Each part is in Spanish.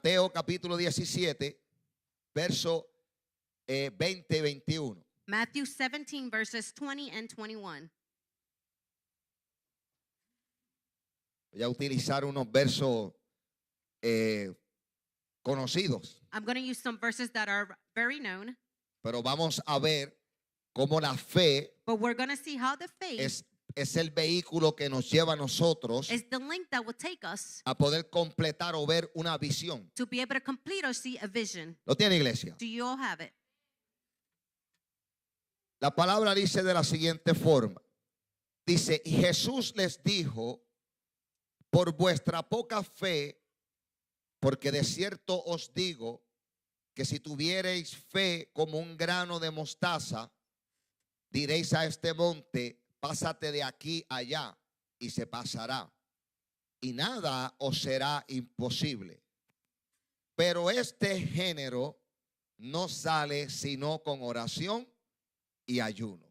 Mateo capítulo 17, verso 20 y 21. Matthew 17, verses 20 and 21. Voy a utilizar unos versos conocidos, I'm going to use some verses that are very known, pero vamos a ver cómo la fe but we're going to see how the faith es el vehículo que nos lleva a nosotros is the link that will take us a poder completar o ver una visión. to be able to complete or see a vision. ¿Lo tiene, iglesia? Do you all have it? La palabra dice de la siguiente forma. Dice, y Jesús les dijo, por vuestra poca fe, porque de cierto os digo que si tuviereis fe como un grano de mostaza, diréis a este monte, pásate de aquí allá, y se pasará. Y nada os será imposible. Pero este género no sale sino con oración y ayuno.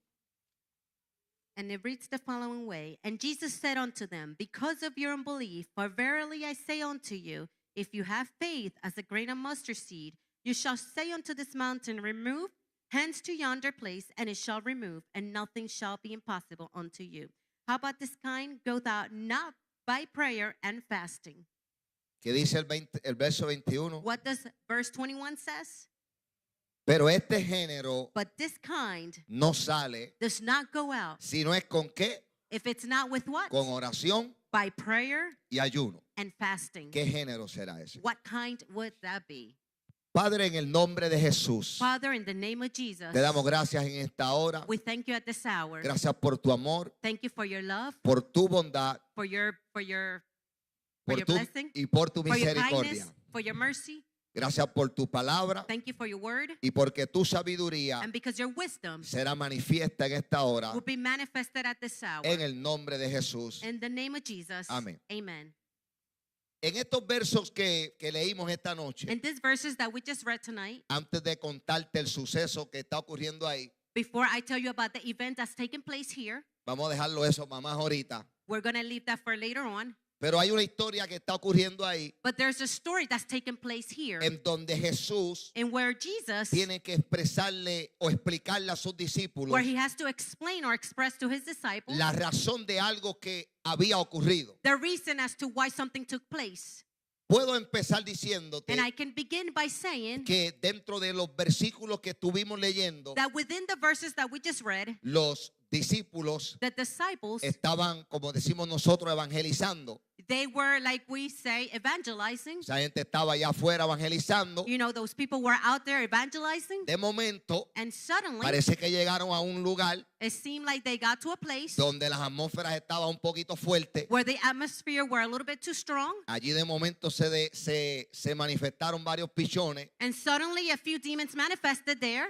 And it reads the following way. And Jesus said unto them, because of your unbelief, for verily I say unto you, if you have faith as a grain of mustard seed, you shall say unto this mountain, remove hence to yonder place, and it shall remove, and nothing shall be impossible unto you. How about this kind? Go thou not by prayer and fasting. ¿Qué dice el verso 21? What does verse 21 says? Pero este género But this kind no sale, does not go out. sino es con qué? If it's not with what? Con oración By prayer y ayuno. and fasting. ¿Qué género será ese? What kind would that be? Padre, en el nombre de Jesús, Father, in the name of Jesus, te damos gracias en esta hora. we thank you at this hour. Gracias por tu amor, Thank you for your love, por tu bondad, for your por your blessing, y por tu for your misericordia. kindness, for your mercy. Gracias por tu palabra Thank you for your word, y porque tu sabiduría and because your wisdom será manifiesta en esta hora. will be manifested at this hour. En el nombre de Jesús. In the name of Jesus, Amén. amen. En estos versos que leímos esta noche, In these verses that we just read tonight, antes de contarte el suceso que está ocurriendo ahí, before I tell you about the event that's taking place here, vamos a dejarlo eso mamás ahorita. we're going to leave that for later on. Pero hay una historia que está ocurriendo ahí But there's a story that's taking place here, en donde Jesús in where Jesus, tiene que expresarle o explicarle a sus discípulos where he has to explain or express to his disciples la razón de algo que había ocurrido. the reason as to why something took place. Puedo empezar diciéndote And I can begin by saying que dentro de los versículos que estuvimos leyendo, that within the verses that we just read, los discípulos the disciples, estaban, como decimos nosotros, evangelizando. they were, like we say, evangelizing. Esa gente estaba allá afuera evangelizando. You know, those people were out there evangelizing. De momento, And suddenly, parece que llegaron a un lugar it seemed like they got to a place donde las atmósferas estaban un poquito fuertes. where the atmosphere were a little bit too strong. Allí de momento se manifestaron varios pichones, And suddenly a few demons manifested there.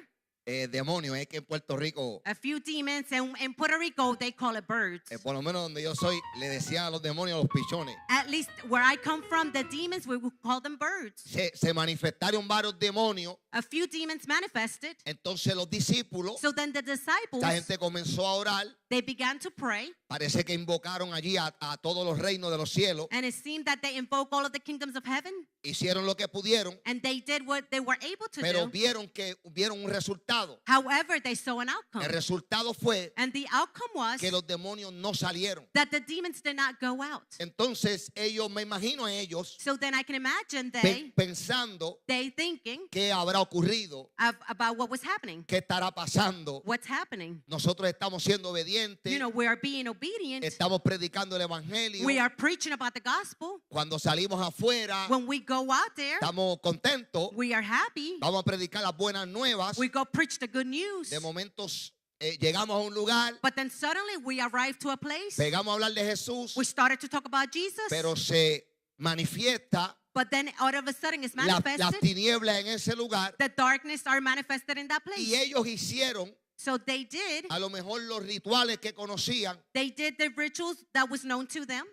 demonios. Es que en Puerto Rico, A few demons. And in Puerto Rico, they call it birds. por lo menos donde yo soy, le decían a los demonios los pichones. At least where I come from, the demons, we would call them birds. Se manifestaron varios demonios. A few demons manifested. Entonces los discípulos, So then the disciples, esta gente comenzó a orar. they began to pray. Parece que invocaron allí a todos los reinos de los cielos. And it seemed that they invoked all of the kingdoms of heaven. Hicieron lo que pudieron, And they did what they were able to pero do. vieron un resultado. However, they saw an outcome. El resultado fue And the outcome was que los demonios no salieron. that the demons did not go out. Entonces ellos, me imagino a ellos So then I can imagine pensando they thinking qué habrá ocurrido, about what was happening. qué estará pasando. What's happening? Nosotros estamos siendo obedientes, You know, we are being obedient. estamos predicando el evangelio. We are preaching about the gospel. Cuando salimos afuera, When we go out there, estamos contentos. we are happy. Vamos a predicar las buenas nuevas. We go preach the good news. De momentos llegamos a un lugar, But then suddenly we arrive to a place. pegamos a hablar de Jesús, We started to talk about Jesus. pero se manifiesta But then out of a sudden it's las manifested. tinieblas en ese lugar The darkness are manifested in that y place. ellos hicieron So they did a lo mejor los rituales que conocían, the rituals that was known to them.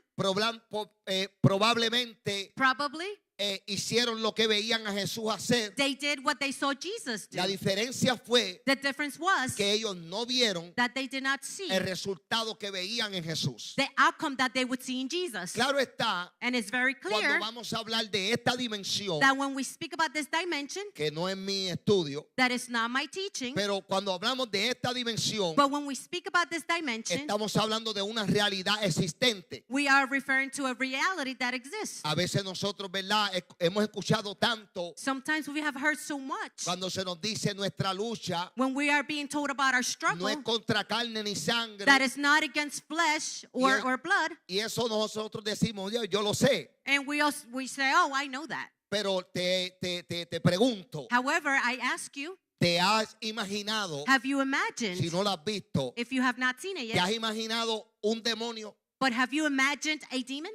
probablemente Probably hicieron lo que veían a Jesús hacer. They did what they saw Jesus do. La diferencia fue The difference was que ellos no vieron that they did not see el resultado que veían en Jesús. the outcome that they would see in Jesus. Claro está, And it's very cuando clear vamos a hablar de esta dimensión, that when we speak about this dimension, que no es mi estudio, that is not my teaching, pero cuando hablamos de esta dimensión, but when we speak about this dimension, estamos hablando de una realidad existente. we are referring to a reality that exists. A veces nosotros, ¿verdad? Hemos escuchado tanto Sometimes we have heard so much cuando se nos dice nuestra lucha when we are being told about our no struggle es contra carne ni sangre. that is not against flesh or, es- or blood. Y eso nosotros decimos, yo lo sé, And we say, oh, I know that. pero te pregunto, However, I ask you, ¿te has imaginado, have you imagined, si no lo has visto, if you have not seen it te has yet, imaginado un demonio? but have you imagined a demon?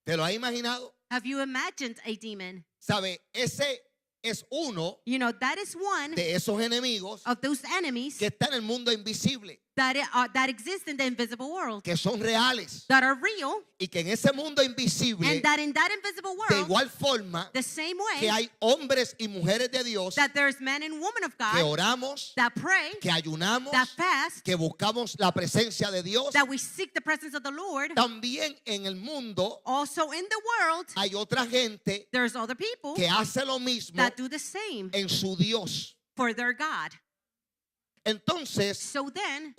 ¿Te lo has imaginado? Have you imagined a demon? ¿Sabe? Ese es uno You know, that is one de esos enemigos of those enemies que está en el mundo invisible, that exist in the invisible world, que son reales, that are real, y que en ese mundo invisible, and that in that invisible de world, igual forma the same que way hay hombres y mujeres de Dios that there's men and women of que God oramos, that pray, que ayunamos, that fast, que buscamos la presencia de Dios. that we seek the presence of the Lord. También en el mundo Also in the world, hay otra gente there's other people que hace lo mismo that do the same en su Dios. for their God. Entonces, So then,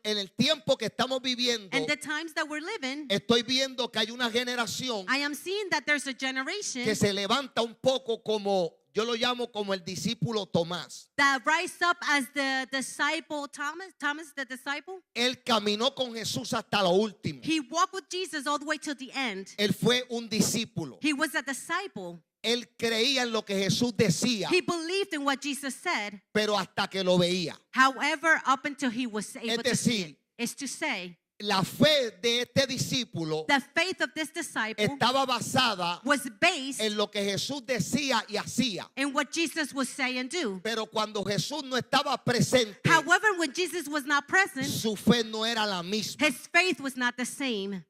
en el tiempo que estamos viviendo, in the times that we're living, estoy viendo que hay una generación I am seeing that there's a generation que se levanta un poco como, yo lo llamo como el discípulo Tomás. that rise up as the disciple Thomas the disciple. Él caminó con Jesús hasta lo último. He walked with Jesus all the way till the end. Él fue un discípulo. He was a disciple. Él creía en lo que Jesús decía, He believed in what Jesus said. pero hasta que lo veía. However, up until he was able to see decir, it, is to say, la fe de este discípulo the faith of this disciple estaba basada was based en lo que Jesús decía y hacía. in what Jesus would say and do. Pero cuando Jesús no estaba presente, However, when Jesus was not present, su fe no era la misma. his faith was not the same.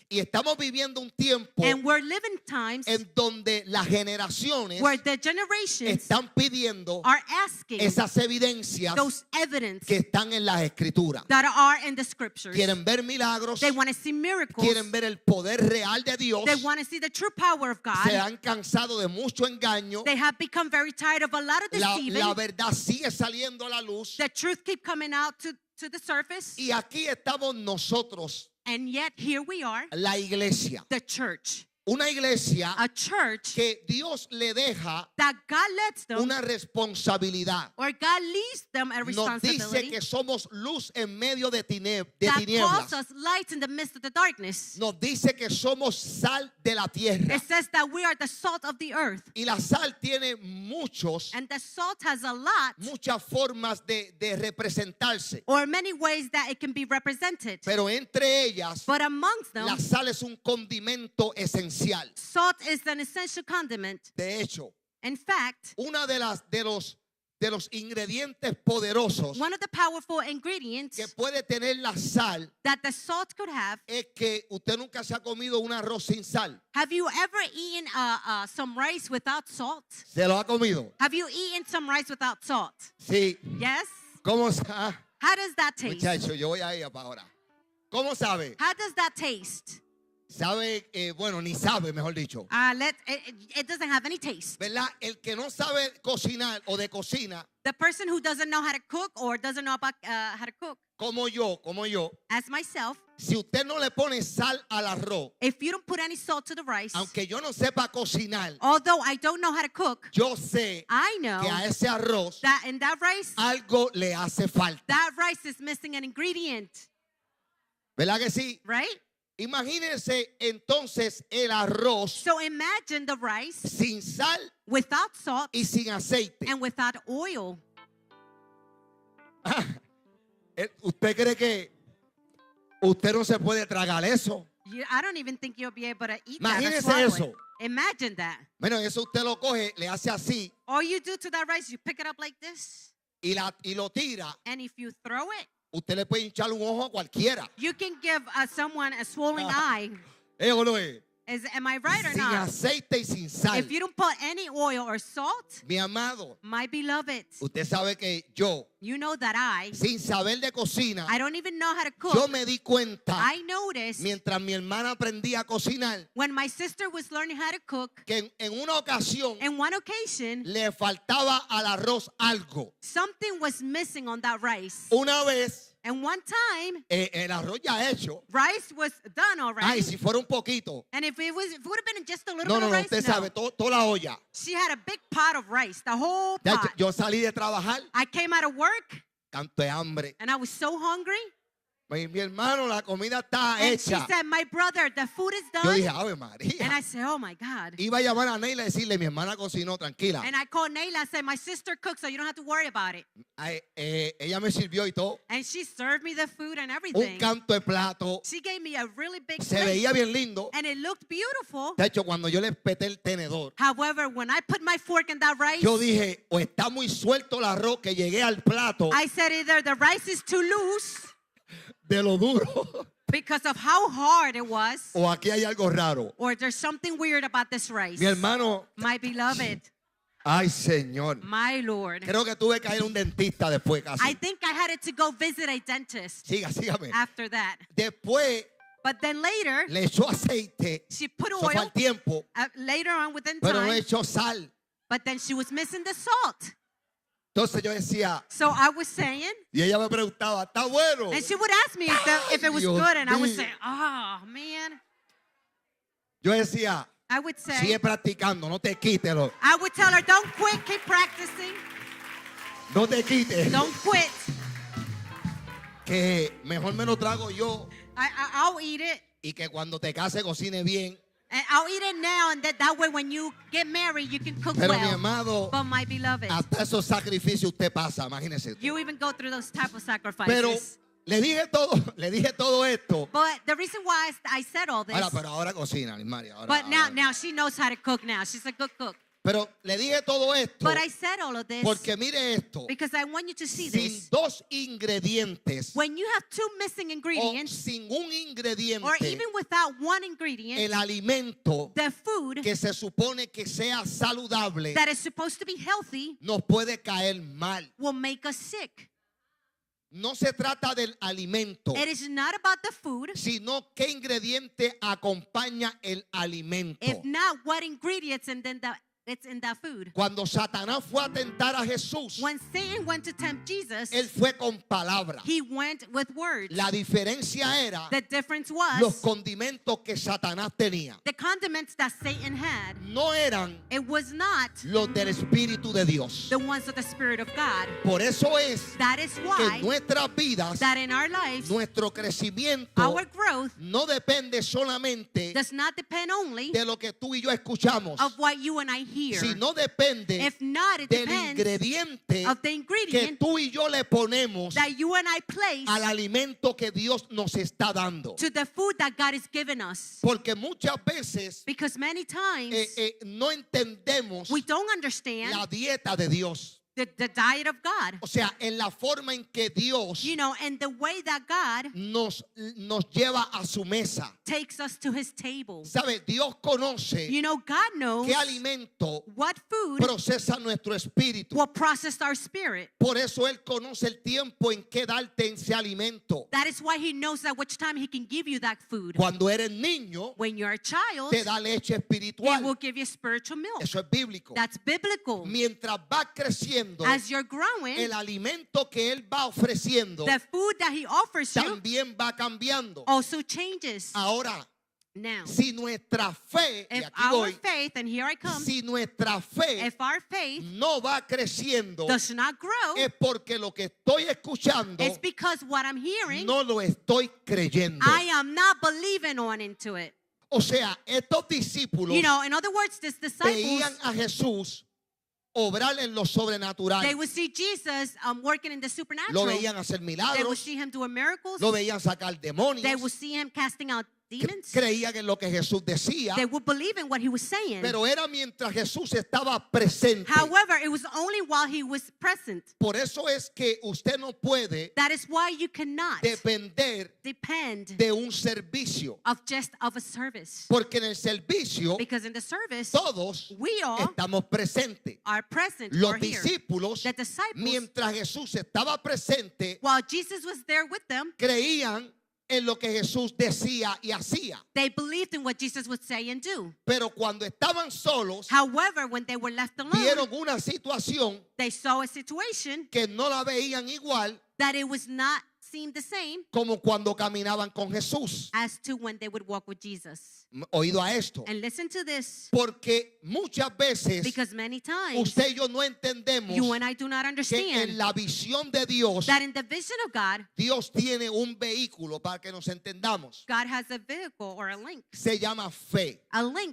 Y estamos viviendo un tiempo And we're living times en donde las generaciones where the generations están pidiendo are asking esas evidencias those evidence que están en las escrituras. that are in the scriptures. Quieren ver milagros, They want to see miracles. quieren ver el poder real de Dios. They want to see the true power of God. Se han cansado de mucho engaño. They have become very tired of a lot of deceiving. La verdad sigue saliendo a la luz. The truth keep coming out to the surface. Y aquí estamos nosotros, And yet here we are, la iglesia. the church. Una iglesia A church que Dios le deja that God lets them, una responsabilidad. or God leaves them a Nos dice responsibility que somos luz en medio de that tinieblas. calls us light in the midst of the darkness. Nos dice que somos sal de la tierra. It says that we are the salt of the earth. Y la sal tiene And the salt has a lot, muchas formas de representarse. or many ways that it can be represented. Pero entre ellas, But amongst la them, sal es un condimento esencial. salt is an essential condiment. De hecho, In fact, una de los ingredientes poderosos one of the powerful ingredients que puede tener la sal that the salt could have. es que usted nunca se ha comido un arroz sin sal. Have you ever eaten some rice without salt? ¿Se lo ha comido? Have you eaten some rice without salt? Sí. Yes? ¿Cómo sabe? How does that taste? Muchacho, yo voy a ir para ahora. ¿Cómo sabe? How does that taste? Sabe, bueno, ni sabe, mejor dicho. It doesn't have any taste. ¿Verdad? El que no sabe cocinar o de cocina, The person who doesn't know how to cook or doesn't know about how to cook, como yo, as myself, si usted no le pone sal al arroz, if you don't put any salt to the rice, aunque yo no sepa cocinar, although I don't know how to cook, yo sé I know que a ese arroz that in that rice, algo le hace falta. that rice is missing an ingredient, ¿Verdad que sí? right? Imagínense entonces el arroz So imagine the rice sin sal without salt y sin aceite. and without oil. ¿Usted cree que usted no se puede tragar eso? I don't even think you'll be able to eat that or Imagínese swallow eso. it. Imagine that. Bueno, eso usted lo coge, le hace así All you do to that rice, you pick it up like this, y lo tira. and if you throw it, usted le puede hinchar un ojo a cualquiera. You can give someone a swollen eye. ¿O no es? Am I right or Sin not? aceite y sin sal. If you don't put any oil or salt, Mi amado, my beloved, usted sabe que yo, you know that sin saber de cocina, I don't even know how to yo cook. me di cuenta, I noticed mientras mi hermana aprendía a cocinar, when my sister was learning how to cook, que en una ocasión in one occasion, le faltaba al arroz algo. something was missing on that rice. Una vez, And one time, el arroz ya hecho, rice was done already. ay, si fuera un poquito. And if it would have been just a little No, bit no, of no, rice, usted no. sabe, toda la olla. She had a big pot of rice, the whole Ya, pot. yo salí de trabajar, I came out of work canto de hambre. and I was so hungry. Mi hermano, la comida está And she hecha. said, my brother, the food is Yo done. dije, Ave María. And I said, oh my God. Iba a llamar a Neila y decirle, mi hermana cocinó, tranquila. And I called Nayla and said, my sister cooks, so you don't have to worry about it. Ella me sirvió y todo. And she served me the food and Un everything. canto de plato. She gave me a really big Se plate. veía bien lindo. And it looked beautiful. De hecho, cuando yo le peté el tenedor, However, when I put my fork in that rice, yo dije, o está muy suelto el arroz que llegué al plato I said either the rice is too loose de lo duro, because of how hard it was, o aquí hay algo raro. or there's something weird about this rice. Mi hermano, My beloved, ay Señor, my Lord. creo que tuve que ir a un dentista después I casi. think I had to go visit a dentist Sígame. after that. Después But then later, le echó aceite, she put eso fue oil al tiempo, later on within pero no time, echó sal. but then she was missing the salt. Entonces yo decía, So I was saying, y ella me preguntaba, ¿está bueno? and she would ask me if it was Dios good, and I would mío. say, oh man. Yo decía, I would say, sigue practicando, no te quítelo, I would tell her, don't quit, keep practicing, no te quites. don't quit. Que mejor me lo trago yo I'll eat it. y que cuando te case cocine bien. And I'll eat it now, and that way when you get married, you can cook Pero mi well. amado, But my beloved, hasta esos sacrificios usted pasa, imagínese. usted. you even go through those type of sacrifices. Pero le dije todo esto. But the reason why I said all this, Pero ahora cocina, María. but now she knows how to cook now. She's a good cook. Pero le dije todo esto But I said all of this porque mire esto. because I want you to see Sin this. dos ingredientes When you have two missing o ingredients, sin un ingrediente, or even without one ingredient, el alimento the food que se supone que sea saludable that is supposed to be healthy nos puede caer mal. will make us sick. No se trata del alimento, It is not about the food, sino qué ingrediente acompaña el alimento. if not what ingredients and then it's in that food. Cuando Satanás fue a tentar a Jesús, When Satan went to tempt Jesus, él fue con palabras. he went with words. La diferencia era The difference los was condimentos que Satanás tenía. the condiments that Satan had. No eran It was not los del Espíritu de Dios. the ones of the Spirit of God. Por eso es That is que why nuestras vidas, that in our lives, nuestro crecimiento our growth no depende solamente does not depend only de lo que tú y yo escuchamos, of what you and I hear. sino depende If not, it del depends ingrediente of the que ingredient tú y yo le ponemos that you and I place al alimento que Dios nos está dando. to the food that God has given us. Porque muchas veces Because many times no entendemos we don't understand la dieta de Dios. the diet of God. O sea, en la forma en que Dios You know, and the way that God nos lleva a su mesa. takes us to his table. ¿Sabe? Dios conoce You know, God knows qué alimento what food procesa nuestro espíritu. will process our spirit. Por eso Él conoce el tiempo en que darte ese alimento. That is why he knows at which time he can give you that food. Cuando eres niño, When you're a child, te da leche he espiritual. will give you spiritual milk. Eso es bíblico. That's biblical. Mientras va creciendo, As you're growing, el alimento que Él va ofreciendo the food that he offers you también va cambiando. also changes. Ahora, Now, si nuestra fe, y if aquí our voy, faith, and here I come, si nuestra fe if our faith no va creciendo, does not grow, es porque lo que estoy escuchando it's because what I'm hearing, no lo estoy creyendo. I am not believing on into it. O sea, estos discípulos You know, in other words, these disciples, veían a Jesús obrar en lo sobrenatural. they would see Jesus working in the Lo supernatural. veían hacer They would milagros, see him doing miracles. lo veían sacar They demonios, would see him casting out demons. creían en lo que Jesús decía, They would believe in what he was saying. pero era mientras Jesús estaba presente. However, it was only while he was present. Por eso es que usted no puede That is why you cannot depender depend de un servicio, of a service. porque en el servicio Because in the service, todos we all estamos presentes. are present Los or here. discípulos, The disciples, mientras Jesús estaba presente, while Jesus was there with them, creían en lo que Jesús decía y hacía. they believed in what Jesus would say and do. Pero cuando estaban solos, However, when they were left alone, vieron una situación they saw a situation que no la veían igual that it was not seemed the same como cuando caminaban con Jesús. as to when they would walk with Jesus. Oído a esto. And listen to this, Porque muchas veces because many times usted y yo no entendemos you and I do not que en understand la visión de Dios, that in the vision of God, Dios tiene un vehículo para que nos entendamos. God has a vehicle or a link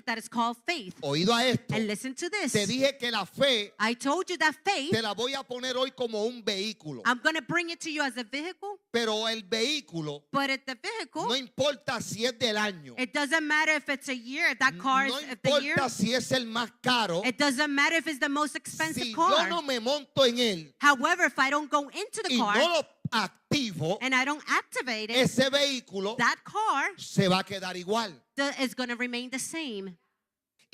that is called faith. Oído a esto. And listen to this. Te dije que la fe I told you that faith, te la voy a poner hoy como un vehículo. I'm going to bring it to you as a vehicle, Pero el vehículo, but at the vehicle, no importa si es del año, it doesn't matter if it's a year, if that car is no if the year. importa si es el más caro, It doesn't matter if it's the most expensive si yo car. no me monto en él However, if I don't go into the y car no lo activo, and I don't activate it, ese vehículo that car se va a quedar igual. is going to remain the same.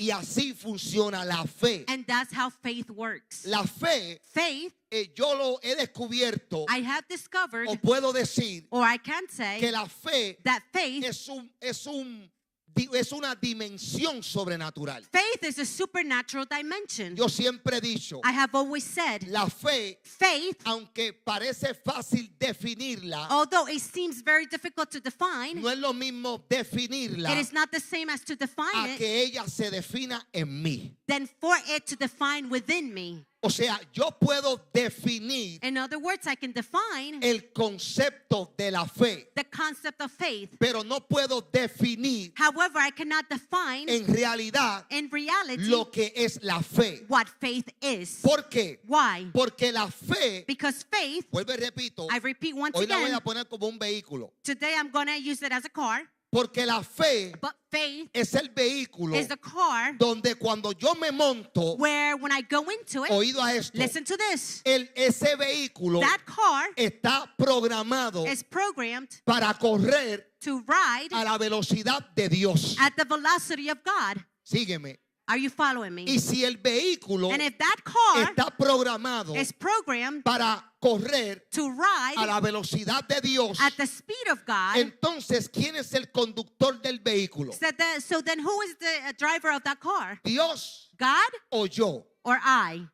Y así funciona la fe. And that's how faith works. La fe, Faith, yo lo he descubierto, I have discovered, o puedo decir, or I can say, que la fe that faith, es una dimensión sobrenatural. faith is a supernatural dimension. Yo siempre he dicho, I have always said, la fe, faith, aunque parece fácil definirla, although it seems very difficult to define, no es lo mismo definirla it is not the same as to define a it que ella se defina en mí. than for it to define within me. O sea, yo puedo definir In other words, I can define el concepto de la fe, the concept of faith. pero no puedo definir However, I cannot define en realidad in reality lo que es la fe. what faith is. ¿Por qué? Why? Porque la fe, Because faith, vuelvo y repito, I repeat once hoy la voy again, a poner como un vehículo. today I'm going to use it as a car, Porque la fe but faith es el vehículo is the car donde cuando yo me monto, where when I go into it, oído a esto, listen to this, ese vehículo that car está programado is programmed para correr to ride a la velocidad de Dios. at the velocity of God. Sígueme. Are you following me? Y si el vehículo And if that car está programado is programmed para correr to a ride la velocidad de Dios, at the speed of God, entonces, ¿quién es el conductor del vehículo? so then who is the driver of that car? ¿Dios God o yo? or I?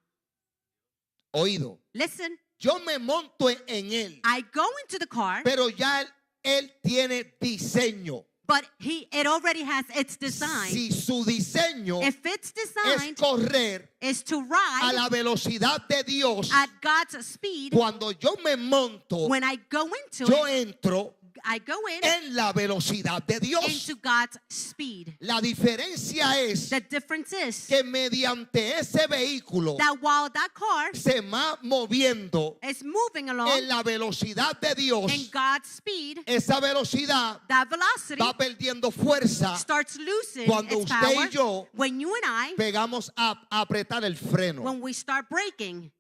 Oído. Listen, Yo me monto en él, I go into the car, pero ya él tiene diseño. but it already has its design. Si su diseño If its es design correr is to a ride la velocidad de Dios, at God's speed, cuando yo me monto, when I go into yo it, entro I go en la velocidad de Dios. into God's speed. La diferencia es The difference is que mediante ese vehículo that while that car se va moviendo is moving en along la velocidad de Dios, in God's speed, esa velocidad that velocity va perdiendo fuerza starts losing cuando its usted y power yo when you and I, pegamos a apretar el freno. when we start braking.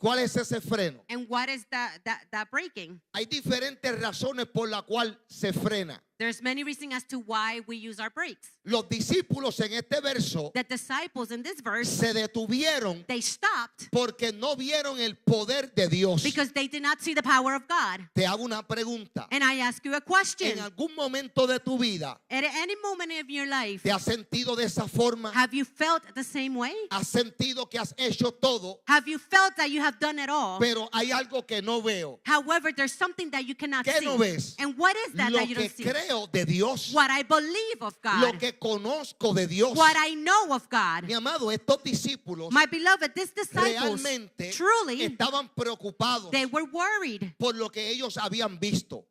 ¿Cuál es ese freno? And what is that braking? Hay diferentes razones por la cual se frena. There's many reasons as to why we use our brakes. Los discípulos en este verso The disciples in this verse, se detuvieron they stopped porque no vieron el poder de Dios. because they did not see the power of God. Te hago una pregunta. And I ask you a question. ¿En algún momento de tu vida At any moment of your life, te has sentido de esa forma? have you felt the same way? ¿Has sentido que has hecho todo, Have you felt that you have done it all? pero hay algo que no veo? However, there's something that you cannot ¿Qué see. no ves? And what is that Lo that you que don't see? creo de Dios, What I believe of lo God. que conozco de Dios. What I know of God. Mi amado, estos discípulos My beloved, these disciples realmente truly, estaban preocupados they were worried por lo que ellos habían visto.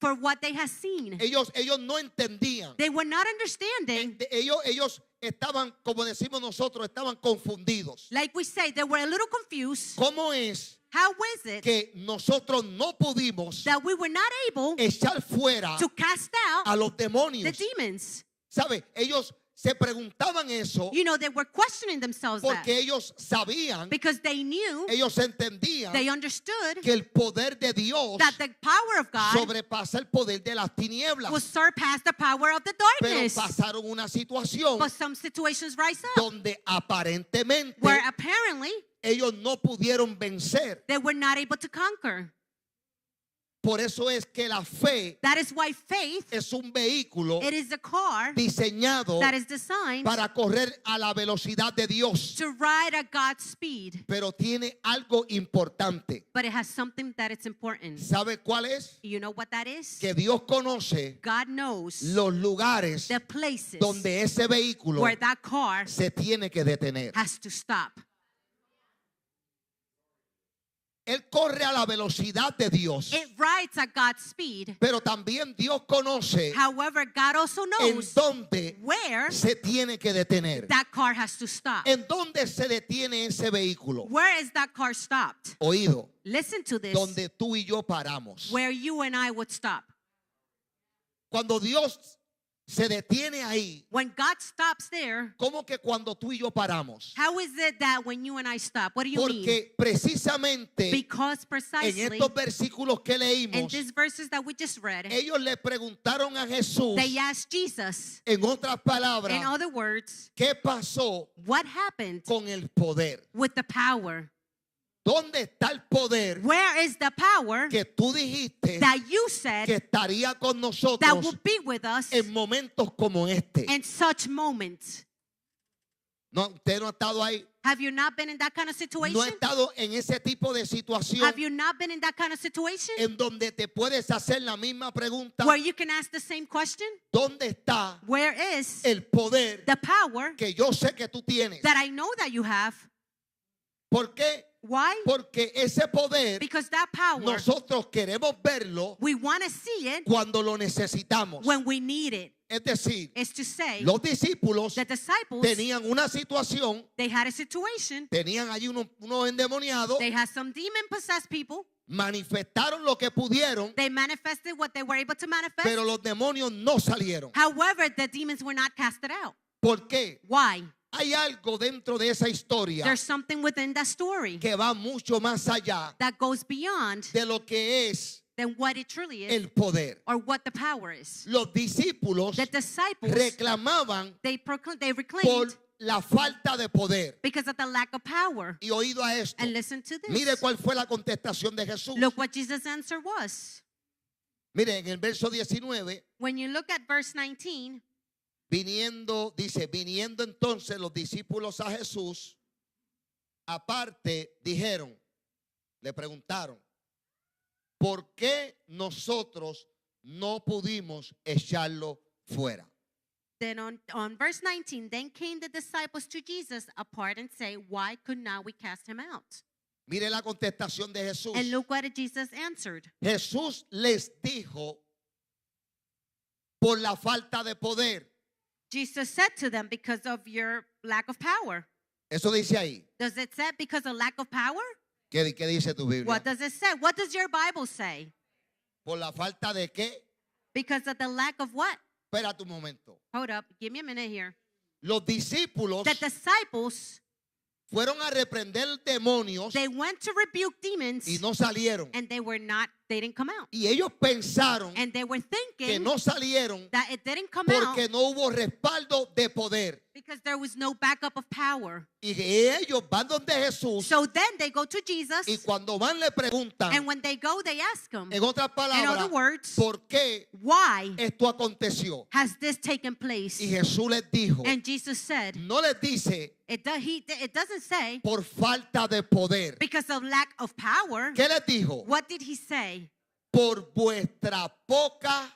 for what they had seen. Ellos no entendían. They were not understanding. Ellos estaban, como decimos nosotros, estaban confundidos. Like we say, they were a little confused. ¿Cómo es How is it que nosotros no pudimos that we were not able echar fuera to cast a out los the demonios? demons? ¿Sabe? Ellos se preguntaban eso You know, they were questioning themselves that porque ellos sabían, because they knew, ellos entendían they understood que el poder de Dios that the power of God sobrepasa el poder de las will tinieblas. surpass the power of the Pero darkness. pasaron una situación But some situations rise up donde aparentemente where apparently ellos no pudieron vencer. they were not able to conquer. Por eso es que la fe That is why faith, es un vehículo it is a car diseñado that is designed para correr a la velocidad de Dios. to ride at God's speed. Pero tiene algo importante. But it has something that is important. ¿Sabe cuál es? You know what that is? Que Dios conoce God knows los lugares the places donde ese vehículo where that car se tiene que detener. has to stop. Él corre a la velocidad de Dios. It rides at God's speed. Pero también Dios conoce However, God also en knows dónde where se tiene que detener. that car has to stop. ¿En dónde se detiene ese vehículo? Where is that car stopped? Oído, Listen to this. donde tú y yo paramos. Where you and I would stop. Cuando Dios se detiene ahí, When God stops there, ¿cómo que cuando tú y yo paramos? how is it that when you and I stop? What do you mean? Porque precisamente Because en precisely estos versículos que in leímos, these verses that we just read, ellos le preguntaron a Jesús, they asked Jesus, en otras in palabras, other words, ¿qué pasó what happened con el poder? with the power? ¿Dónde está el poder Where is the power que tú dijiste that you que said estaría con that nosotros would be with us en momentos como este? in such moments? No, usted no ha estado ahí, Have you not been in that kind of no ha situation? estado en ese tipo de situación Have you not been in that kind of situation en donde te puedes hacer la misma pregunta. where you can ask the same question? ¿Dónde está Where is el poder the power que yo sé que tú tienes? that I know that you have? ¿Por qué? Why? Porque ese poder Because that power, nosotros queremos verlo we want to see it cuando lo necesitamos. when we need it. Es decir, Is to say, los discípulos the disciples, tenían una situación, they had a situation, tenían allí unos endemoniados, they had some demon-possessed people, manifestaron lo que pudieron, they manifested what they were able to manifest. pero los demonios no salieron. However, the demons were not casted out. ¿Por qué? Why? Hay algo dentro de esa historia There's something within that story que va mucho más allá that goes beyond de lo que es than what it truly is el poder. or what the power is. Los discípulos The disciples, reclamaban they por reclaimed la falta de poder. because of the lack of power. Y oído a esto, And listen to mire this. cuál fue la contestación de Jesús. Look what Jesus' answer was. Mire, en el verso 19, When you look at verse 19, viniendo entonces los discípulos a Jesús, aparte dijeron, le preguntaron, ¿por qué nosotros no pudimos echarlo fuera? then on verse 19, then came the disciples to Jesus apart and say, why could not we cast him out? Mire la contestación de Jesús. And look what Jesus answered. Jesús les dijo, por la falta de poder. Jesus said to them, because of your lack of power. Eso dice ahí. Does it say because of lack of power? ¿Qué dice tu Biblia? What does it say? What does your Bible say? ¿Por la falta de qué? Because of the lack of what? Espérate un momento. Hold up. Give me a minute here. Los discípulos The disciples, fueron a reprender demonios they went to rebuke demons y no salieron. and they didn't come out. Y ellos pensaron And they were que thinking no salieron that it didn't come out porque no hubo respaldo de poder. because there was no backup of power. Y ellos van donde Jesús So then they go to Jesus, y cuando van le preguntan, and when they go, they ask him, en otras in other palabras, words, ¿por qué why esto aconteció? has this taken place? Y Jesús les dijo, And Jesus said, no les dice it doesn't say por falta de poder. because of lack of power. ¿Qué les dijo? What did he say? Por vuestra poca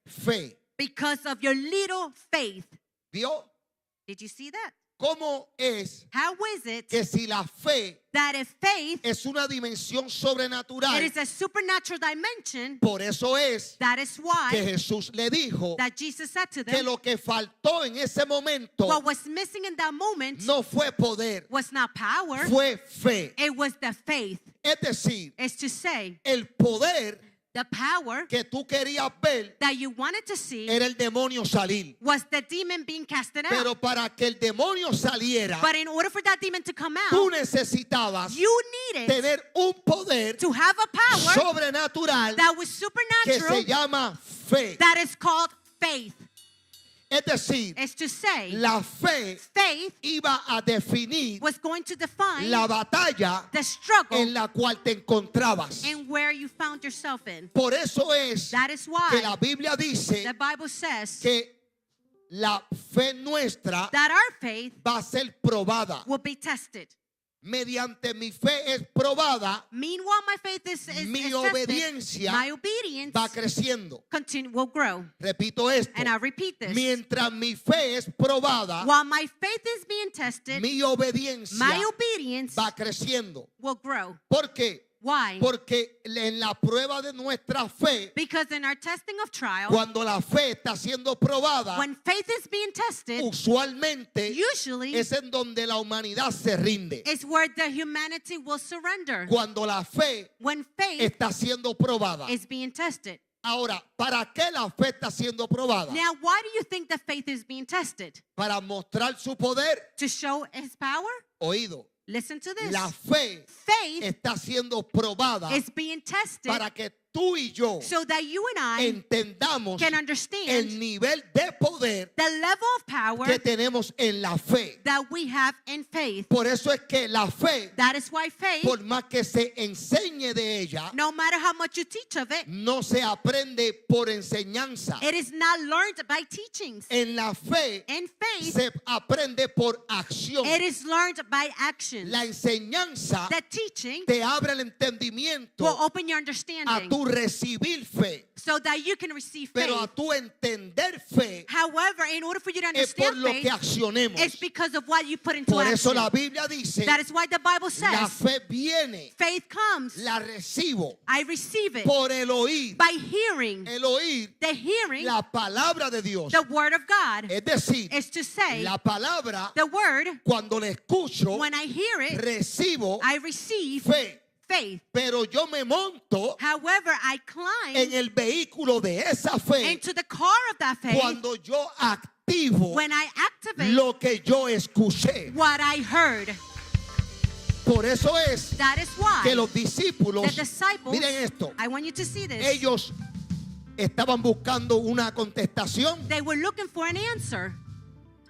fe. Because of your little faith. ¿Vio? Did you see that? ¿cómo es How is it que si la fe that if faith, es una dimensión it sobrenatural, is a supernatural dimension, por eso es that is que why Jesús le dijo that Jesus said to que them, lo que faltó en ese momento what was missing in that moment no fue poder, was not power, fue fe. it was the faith. Es decir, Is to say, el poder the power que tú querías ver that you wanted to see era el demonio salir. was the demon being casted out. Pero para que el demonio saliera, But in order for that demon to come tú out, necesitabas you needed tener un poder to have a power sobrenatural that was que se supernatural llama fe. that is called faith. Es decir, Is to say, la fe faith iba a definir was going to define la batalla the struggle en la cual te encontrabas. and where you found yourself in. Por eso es That is que why la Biblia dice the Bible says que la fe nuestra that our faith va a ser probada. will be tested. Mediante mi fe es probada, Meanwhile, my faith is mi tested. obediencia My obedience va creciendo. will grow. Repito esto. And I repeat this. Mientras mi fe es probada, While my faith is being tested, mi obediencia my obedience va creciendo. will grow. ¿Por qué? Why? Porque en la prueba de nuestra fe, Because in our testing of trial, cuando la fe está siendo probada, when faith is being tested, usualmente usually es en donde la humanidad se rinde. is where the humanity will surrender. Cuando la fe When faith está siendo probada. is being tested. Ahora, ¿para qué la fe está siendo probada? Now, why do you think the faith is being tested? Para mostrar su poder. To show his power? Oído, Listen to this. la fe Faith está siendo probada is being tested para que tú y yo so that you and I entendamos can el understand nivel de poder the level of power que tenemos en la fe. that we have in faith. Por eso es que la fe, That is why faith, por más que se enseñe de ella, no matter how much you teach of it, no se aprende por enseñanza. it is not learned by teachings. En la fe In faith, se aprende por acción. it is learned by actions. La enseñanza The teaching te abre el entendimiento will open your a understanding tu recibir fe, so that you can receive pero a faith. tu entender fe However, in order for you to es por understand lo que faith, accionemos. it's because of what you put into Por eso action. la Biblia dice, That is why the Bible la says, fe viene, faith comes, la recibo I receive it por el oír, by hearing. el oír The hearing, la palabra de Dios. the word of God, Es decir, is to say, la palabra, the word, cuando la escucho, when I hear it, recibo I receive fe, faith. pero yo me monto However, I en climb el vehículo de esa fe into the car of that faith cuando yo activo when I activate lo que yo escuché. what I heard. Por eso es That is why que los the discípulos, disciples, miren esto, I want you to see this. ellos estaban buscando una contestación They were looking for an answer.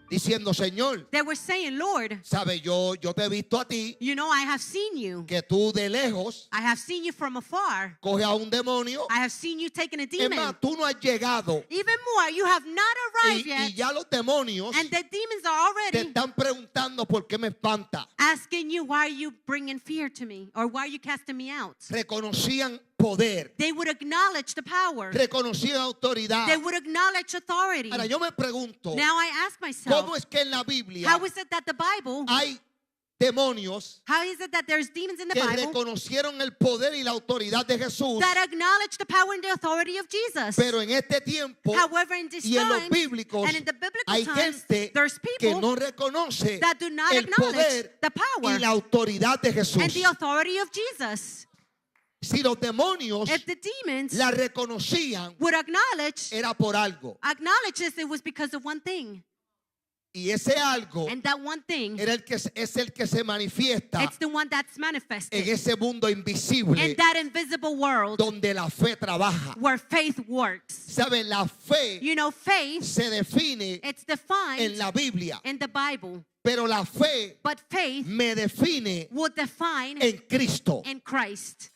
diciendo, Señor, They were saying, Lord, sabe, yo te he visto a ti you know, I have seen you. que tú de lejos I have seen you from afar. coges a un demonio. I have seen you taking a Es demon. más, tú no has llegado Even more, you have not arrived y yet. ya los demonios And the demons are te already están preguntando por qué me espanta. asking you, why are you bringing fear to me? Or why are you casting me out? Reconocían poder, They would acknowledge the power. reconocían autoridad. They would acknowledge authority. Ahora yo me pregunto, Now I ask myself, ¿cómo es que en la Biblia how is it that the Bible, hay demonios how is it that there's demons in the que Bible reconocieron el poder y la autoridad de Jesús, that acknowledge the power and the authority of Jesus? pero en este tiempo However, in this y en los time, bíblicos and in the biblical hay times, gente there's que people no reconoce that do not el acknowledge poder the power y la autoridad de and Jesús. the authority of Jesus. Si los demonios If the demons la reconocían, would acknowledge era por algo. this, it was because of one thing. Y ese algo And that one thing, era es el que se manifiesta it's the one that's en manifested ese mundo invisible in that invisible world donde la fe trabaja. where faith works. ¿Saben? La fe You know, faith, se define it's en defined la Biblia, in the Bible, pero la fe but faith me define would define en Cristo. in Christ.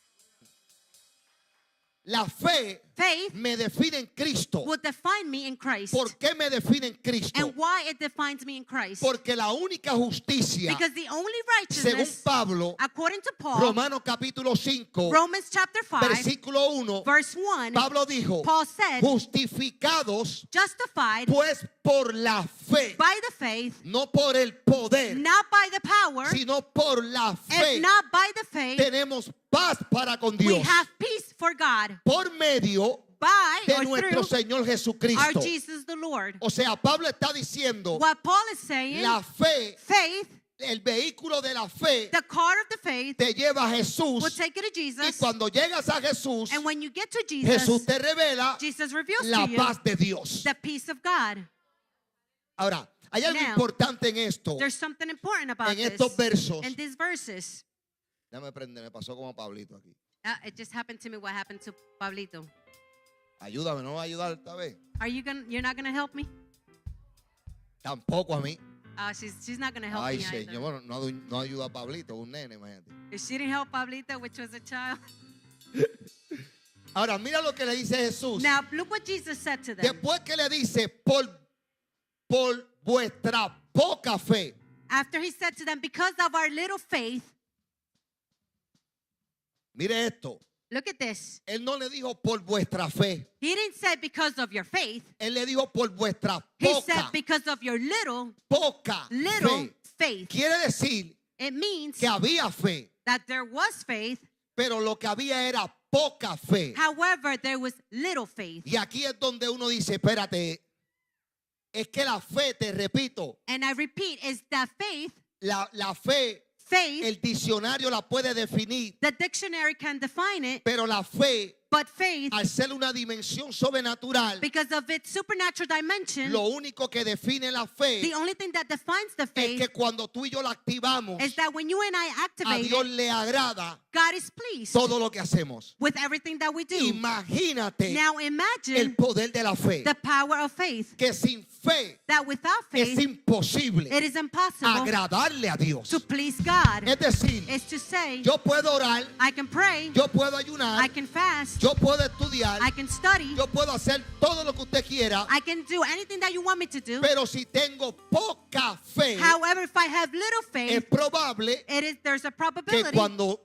La fe Faith me define en Cristo. will define me in Christ. ¿Por qué me define en Cristo? And why it defines me in Christ. Porque la única justicia, Because the only según righteousness, Pablo, according to Paul, Romanos capítulo 5, Romans chapter 5, versículo 1, verse 1, Pablo dijo, Paul said, justificados justified pues por la fe, by the faith, no por el poder, not by the power, sino por la fe, if not by the faith, tenemos paz para con we Dios have peace for God por medio by de or nuestro through Señor our Jesucristo. Jesus the Lord. O sea, Pablo está diciendo, What Paul is saying, la fe, faith, el vehículo de la fe the car of the faith, te lleva a will Jesús, take you to y Jesus. cuando llegas a Jesús, And when you get to Jesus, Jesús te revela Jesus reveals la to you paz de Dios. the peace of God. Ahora, hay algo Now, importante en esto, There's something important about en this. estos versos. In these verses. Déjame prender, me pasó como a Pablito aquí. It just happened to me what happened to Pablito. Ayúdame, ¿no me va a ayudar esta vez? You're not gonna help me? Tampoco a mí. She's not gonna help Ay, me Señor, either. bueno, no ayuda a Pablito, un nene, imagínate. If she didn't help Pablito, which was a child. Ahora, mira lo que le dice Jesús. Now look what Jesus said to them. Después que le dice, por vuestra poca fe. After he said to them, because of our little faith, Mire esto. look at this. Él no le dijo por vuestra fe. He didn't say because of your faith. Él le dijo por vuestra He poca, said because of your little fe. faith. Quiere decir It means que había fe, that there was faith. pero lo que había era poca fe. However, there was little faith. Y aquí es donde uno dice, espérate, es que la fe, te repito, And I repeat, is that faith, la fe, faith, el diccionario la puede definir, the dictionary can define it, pero la fe, but faith, al ser una dimensión sobrenatural, because of its supernatural dimension, lo único que define la fe the only thing that defines the es faith que cuando tú y yo la activamos, is that when you and I a activate Dios it, le agrada God is pleased todo lo que hacemos. with everything that we do. Imagínate Now el imagine poder de la fe, the power of faith, que sin fe that without es faith, imposible it is impossible agradarle a Dios. to please God. Es decir, Is to say, yo puedo orar, I can pray, yo puedo I ayunar, can fast, yo puedo estudiar, I can study, yo puedo hacer todo lo que usted quiera, I can do anything that you want me to do. pero si tengo poca fe, However, if I have little es faith, probable there's a que probability cuando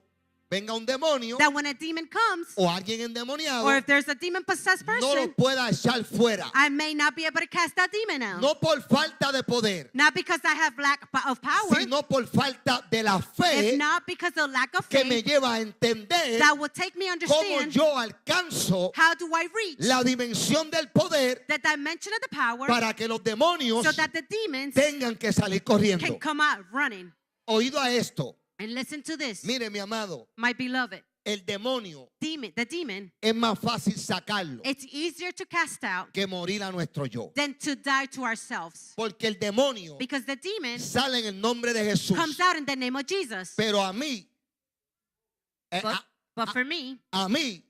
venga un demonio that when a demon comes, o alguien endemoniado, or if there's a demon-possessed no person, lo pueda echar fuera. I may not be able to cast that demon out. No por falta de poder, Not because I have lack of power, sino por falta de la if fe not because of lack of que me faith, lleva a entender that will take me cómo understand yo alcanzo how do I reach la dimensión del poder the dimension of the power para que los demonios so that the demons tengan que salir can corriendo. come out running. Oído a esto. And listen to this, Mire, mi amado, my beloved. el demonio The demon, es más fácil sacarlo it's easier to cast out que morir a nuestro yo. than to die to ourselves. Porque el demonio Because the demon sale en el nombre de Jesús. comes out in the name of Jesus. Pero a mí, But for me, a mí,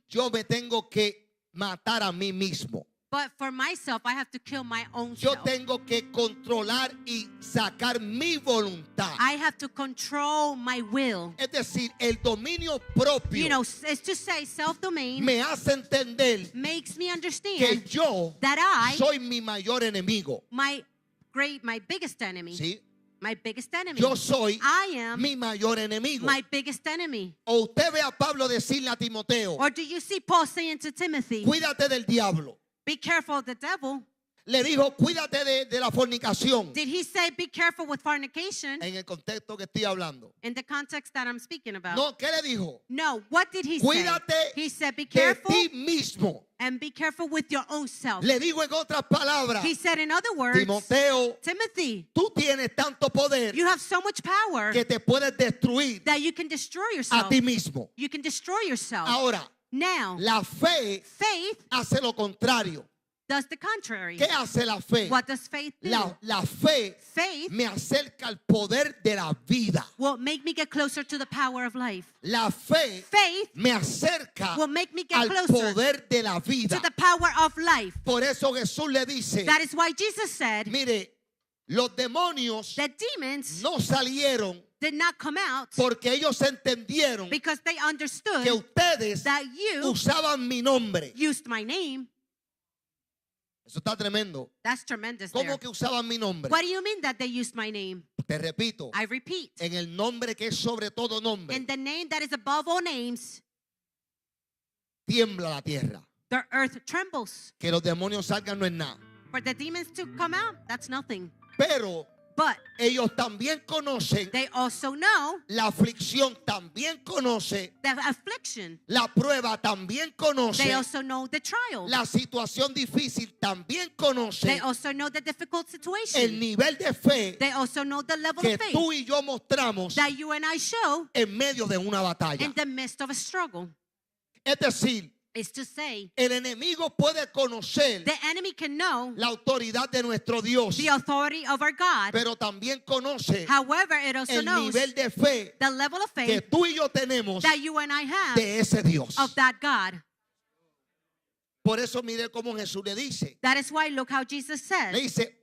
yo me tengo que matar a mí mismo. but for myself, I have to kill my own Yo self. tengo que controlar y sacar mi voluntad. I have to control my will. Es decir, el dominio propio You know, it's to say self-domain me hace entender makes me que understand yo that I, soy mi mayor enemigo. my biggest enemy, ¿Sí? my biggest enemy, Yo soy I am mi mayor enemigo. my biggest enemy. O usted ve a Pablo decirle a Timoteo, Or do you see Paul saying to Timothy, cuídate del diablo. be careful of the devil? Le dijo, cuídate de la fornicación. Did he say be careful with fornication En el contexto que estoy hablando. in the context that I'm speaking about? No, ¿qué le dijo? No, what did he say? Cuídate He said be de careful ti mismo. and be careful with your own self. Le digo en otras palabras, He said in other words, Timoteo, Timothy, tú tienes tanto poder you have so much power que te puedes destruir that you can destroy a yourself. ti mismo. You can destroy yourself. Ahora, Now, la fe faith hace lo contrario. does the contrary. ¿Qué hace la fe? What does faith do? La fe Faith me acerca al poder de la vida. will make me get closer to the power of life. La fe Faith me acerca will make me get al closer poder de la vida. to the power of life. Por eso Jesús le dice, That is why Jesus said mire, los demonios that demons no salieron did not come out porque ellos entendieron because they understood que ustedes that you usaban mi nombre. used my name. Eso está tremendo. That's tremendous there. ¿Cómo que usaban mi nombre? What do you mean that they used my name? Te repito, I repeat. en el nombre que es sobre todo nombre, In the name that is above all names, tiembla la tierra. the earth trembles. Que los demonios salgan no es nada. For the demons to come out, that's nothing. Pero But ellos también conocen they also know la aflicción, también conoce the affliction. la prueba, también They conoce also know the trial. la situación difícil, también They conoce also know the difficult el situation. nivel de fe They also know the level que of faith tú y yo mostramos that you and I show en medio de una batalla. in the midst of a struggle. Es decir, Is to say, el enemigo puede conocer the enemy can know la autoridad de nuestro Dios, the authority of our God. pero también conoce However, it also el knows nivel de fe the level of que faith tú y yo tenemos that you and I have de ese Dios. of that God. Por eso mire cómo Jesús le dice. That is why look how Jesus Le said, dice,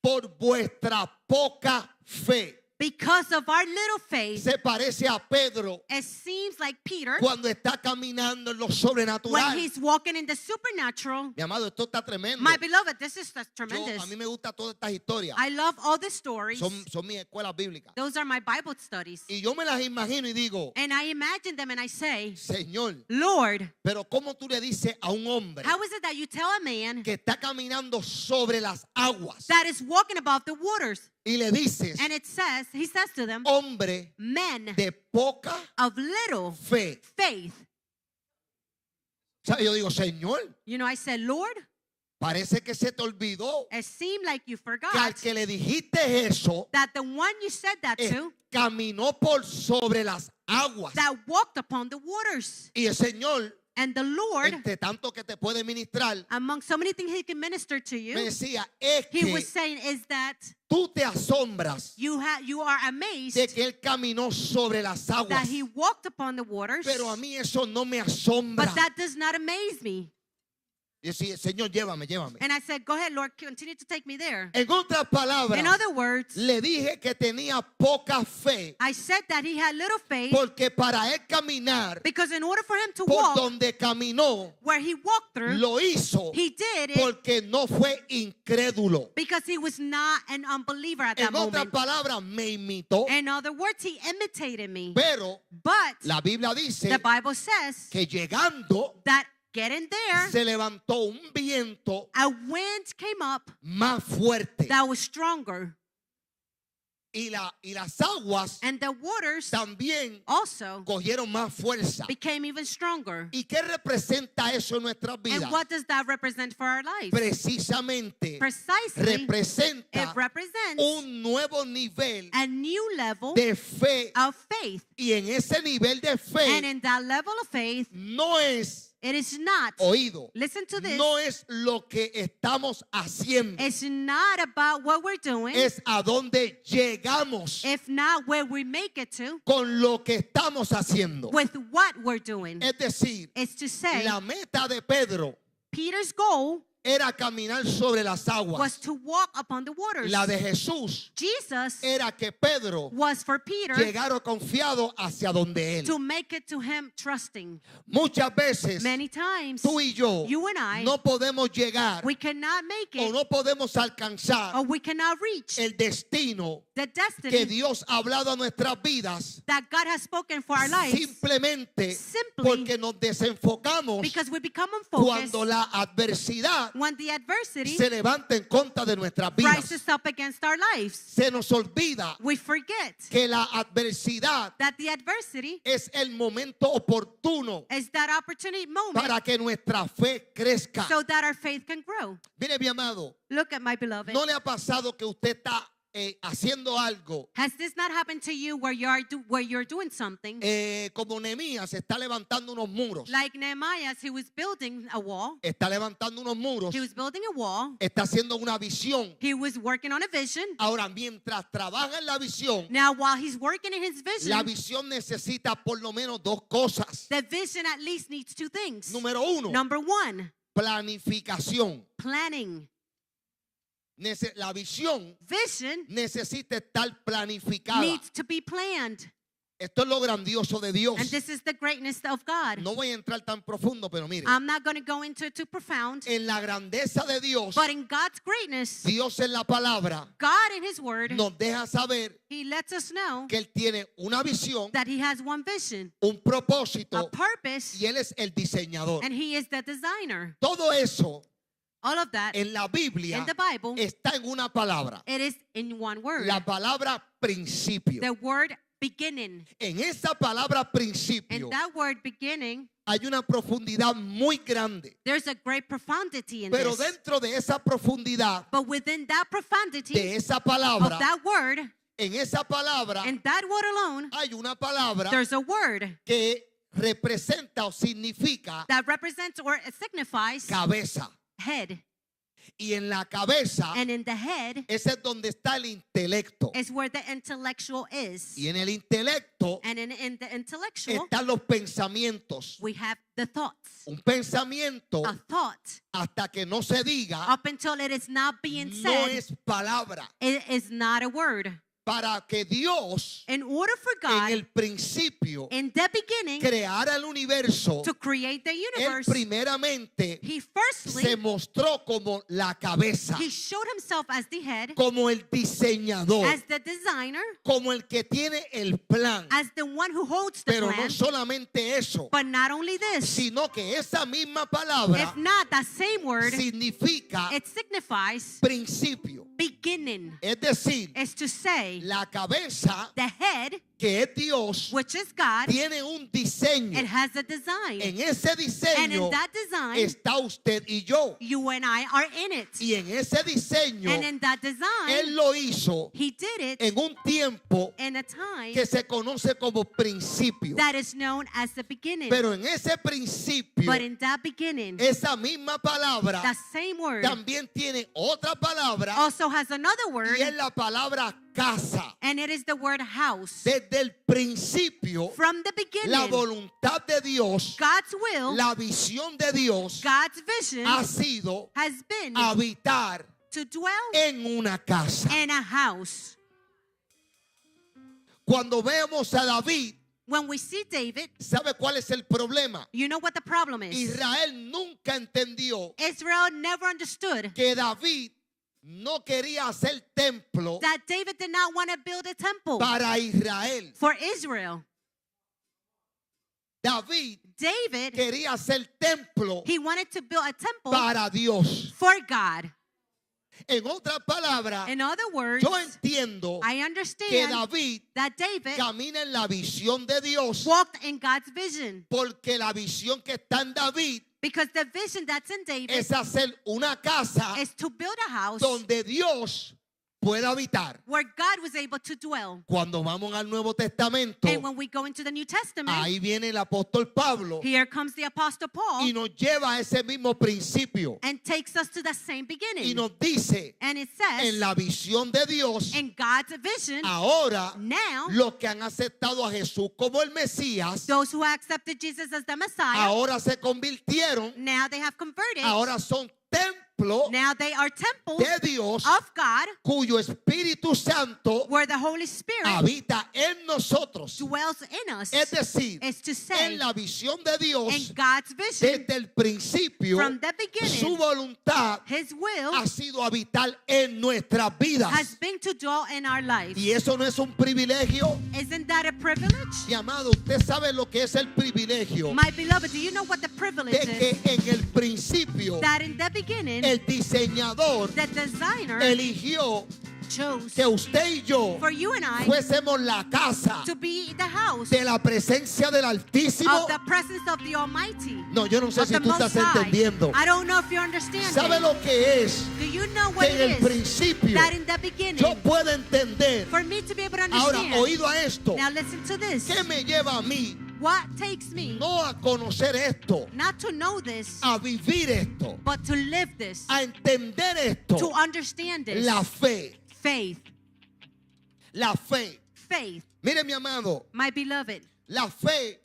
por vuestra poca fe. because of our little faith, Se parece a Pedro it seems like Peter, cuando está caminando en lo when sobrenatural. he's walking in the supernatural. Mi amado, esto está tremendo. My beloved, this is A tremendous. mí me gusta todas estas historias. I love all the stories. Son mis escuelas bíblicas. Those are my Bible studies. Y yo me las imagino y digo, And I imagine them and I say, Señor, Lord, pero ¿cómo tú le dices a un hombre how is it that you tell a man que está caminando sobre las aguas that is walking above the waters? y le dices, And it says, he says to them, hombre men de poca of little fe? faith. O sea, yo digo, Señor, You know, I said, Lord, parece que se te olvidó it seemed like you que al forgot que le dijiste eso that the one you said that to, caminó por sobre las aguas. that walked upon the waters. Y el Señor, And the Lord, entre tanto que te puede ministrar, among so many things he can minister to me you, decía, es he que was saying is that tú te asombras you are amazed de que él caminó sobre las that aguas. he walked upon the waters, Pero a mí eso no me asombra. but that does not amaze me. Y decía, Señor, llévame. And I said, go ahead, Lord, continue to take me there. En otras palabras, In other words, le dije que tenía poca fe I said that he had little faith porque para él caminar because in order for him to por walk donde caminó, where he walked through, lo hizo he did it porque no fue incrédulo. because he was not an unbeliever at that En otras moment. palabras, me imitó. In other words, he imitated me. Pero But la Biblia dice the Bible says que llegando that getting there, se levantó un viento a wind came up más fuerte that was stronger, y las aguas and the waters también also cogieron más fuerza. became even stronger. ¿Y qué representa eso en nuestras vidas? And what does that represent for our lives? Precisamente Precisely, it representa represents un nuevo nivel a new level de fe, of faith. y en ese nivel de And fe in that level of faith, no es it is not, oído, listen to this, no es lo que estamos haciendo, it's not about what we're doing, es a donde llegamos if not where we make it to, con lo que estamos haciendo. with what we're doing. Es decir, It's to say, la meta de Pedro Peter's goal era caminar sobre las was aguas. to walk upon the waters. La de Jesús Jesus era que Pedro was for Peter llegara confiado hacia donde él. to make it to him trusting. Muchas veces Many times, tú y yo you and I, no podemos llegar we cannot make o it, no podemos alcanzar or we cannot reach el destino the que destiny Dios ha hablado a nuestras vidas that God has spoken for our lives simplemente simply porque nos desenfocamos because we become unfocused cuando la adversidad when the adversity se levanta en contra de nuestras vidas. rises up against our lives. Se nos olvida We forget que la adversidad that the adversity es el momento oportuno is that opportunity moment para que nuestra fe crezca. so that our faith can grow. Mire, mi amado, Look at my beloved. ¿no le ha pasado que usted está haciendo algo Has this not happened to you where you're doing something? como Nehemías está levantando unos muros? Like Nehemiah, he was building a wall. Está levantando unos muros, He was building a wall. está haciendo una visión. He was working on a vision. Ahora, mientras trabaja en la visión, Now, while he's working in his la vision, visión necesita por lo menos dos cosas. the vision at least needs two things. Número uno, Number one, planificación. planning. La visión Vision necesita estar planificada. needs to be planned. Esto es lo grandioso de Dios. And this is the greatness of God. No voy a entrar tan profundo, pero mire, I'm not going to go into it too profound. en la grandeza de Dios, But in God's greatness, Dios en la palabra God in His Word, nos deja saber He lets us know que Él tiene una visión, that He has one vision, un a propósito, purpose, y Él es el diseñador. and He is the designer. Todo eso All of that en la Biblia in the Bible, está en una palabra. it is in one word. La palabra principio. The word beginning. En esa palabra principio In that word beginning, hay una profundidad muy grande. there's a great profundity in Pero this. dentro de esa profundidad But within that profundity de esa of palabra, that word, en esa palabra in that word alone, hay una palabra there's a word que representa o significa that represents or it signifies cabeza. head. Y en la cabeza, And in the head ese es donde está el intelecto. is where the intellectual is. Y en el intelecto And in the intellectual, están los pensamientos. we have the thoughts. Un pensamiento, A thought, hasta que no se diga, up until it is not being no said, es palabra. it is not a word. Para que Dios, In order for en God, el principio, in the beginning, creara el universo, to create the Él universe, primeramente He se firstly, mostró como la cabeza, He showed Himself as the head, como el diseñador, as the designer, como el que tiene el plan. as the one who holds the Pero no plan. solamente eso, But not only this, sino que esa misma palabra if not, that same word, significa it signifies principio. beginning. Es decir, Is to say, la cabeza, the head, que es Dios, which is God, tiene un diseño. it has a design. En ese And in diseño that design, está usted y yo. you and I are in it. Y en ese diseño, And in that design, Él lo hizo He did it en un tiempo in a time que se conoce como principio. that is known as the beginning. Pero en ese principio, But in that beginning, esa misma palabra that same word también tiene otra palabra also has another word, y es la palabra casa. and it is the word house. Desde el principio, From the la beginning, voluntad de Dios, God's will, la visión de Dios God's vision ha sido has been habitar to dwell en una casa. in a house. Cuando vemos a David, When we see David, ¿sabe cuál es el problema? you know what the problem is. Israel nunca entendió Israel never understood que David no quería hacer templo that David did not want to build a temple para Israel. for Israel. David David, quería hacer templo he wanted to build a temple para Dios. for God. En otras palabras, In other words, yo entiendo I que understand David that David camina en la visión de Dios walked in God's vision porque la visión que está en David because the vision that's in David es hacer una casa is to build a house donde Dios pueda habitar. where God was able to dwell. Cuando vamos al Nuevo Testamento, And when we go into the New Testament, ahí viene el apóstol Pablo here comes the Apostle Paul y nos lleva a ese mismo principio and takes us to the same y beginning. nos dice And it says, en la visión de Dios, in God's vision, ahora now, los que han aceptado a Jesús como el Mesías, those who accepted Jesus as the Messiah, ahora se convirtieron, now they have converted. ahora son templo Now they are temples de Dios of God cuyo Espíritu Santo where the Holy Spirit habita en nosotros. dwells in us. Es decir, Is to say, en la visión de Dios, in God's vision, desde el principio, from the su beginning, voluntad His will ha sido habitar en nuestras has vidas. been to dwell in our life. Y eso no es un privilegio. Isn't that a privilege? Mi amado, usted sabe lo que es el privilegio My beloved, do you know what the privilege de que is? en el principio That in the beginning, el diseñador the designer eligió chose que usted y yo for you and I fuésemos la casa to be the house de la presencia del Altísimo. of the presence of the Almighty. No, yo no sé Of si the tú estás Most High. entendiendo. I don't know if you understand. ¿Sabe lo que es Do you know what que en el it is? principio That in the beginning, yo puedo entender? for me to be able to Ahora, understand. oído a esto, Now listen to this. ¿qué me lleva a mí What takes me no a conocer esto, not to know this, a vivir esto, but to live this, a entender to esto? understand this? La fe, Faith. la fe. Faith. Mire, mi amado, My beloved, la fe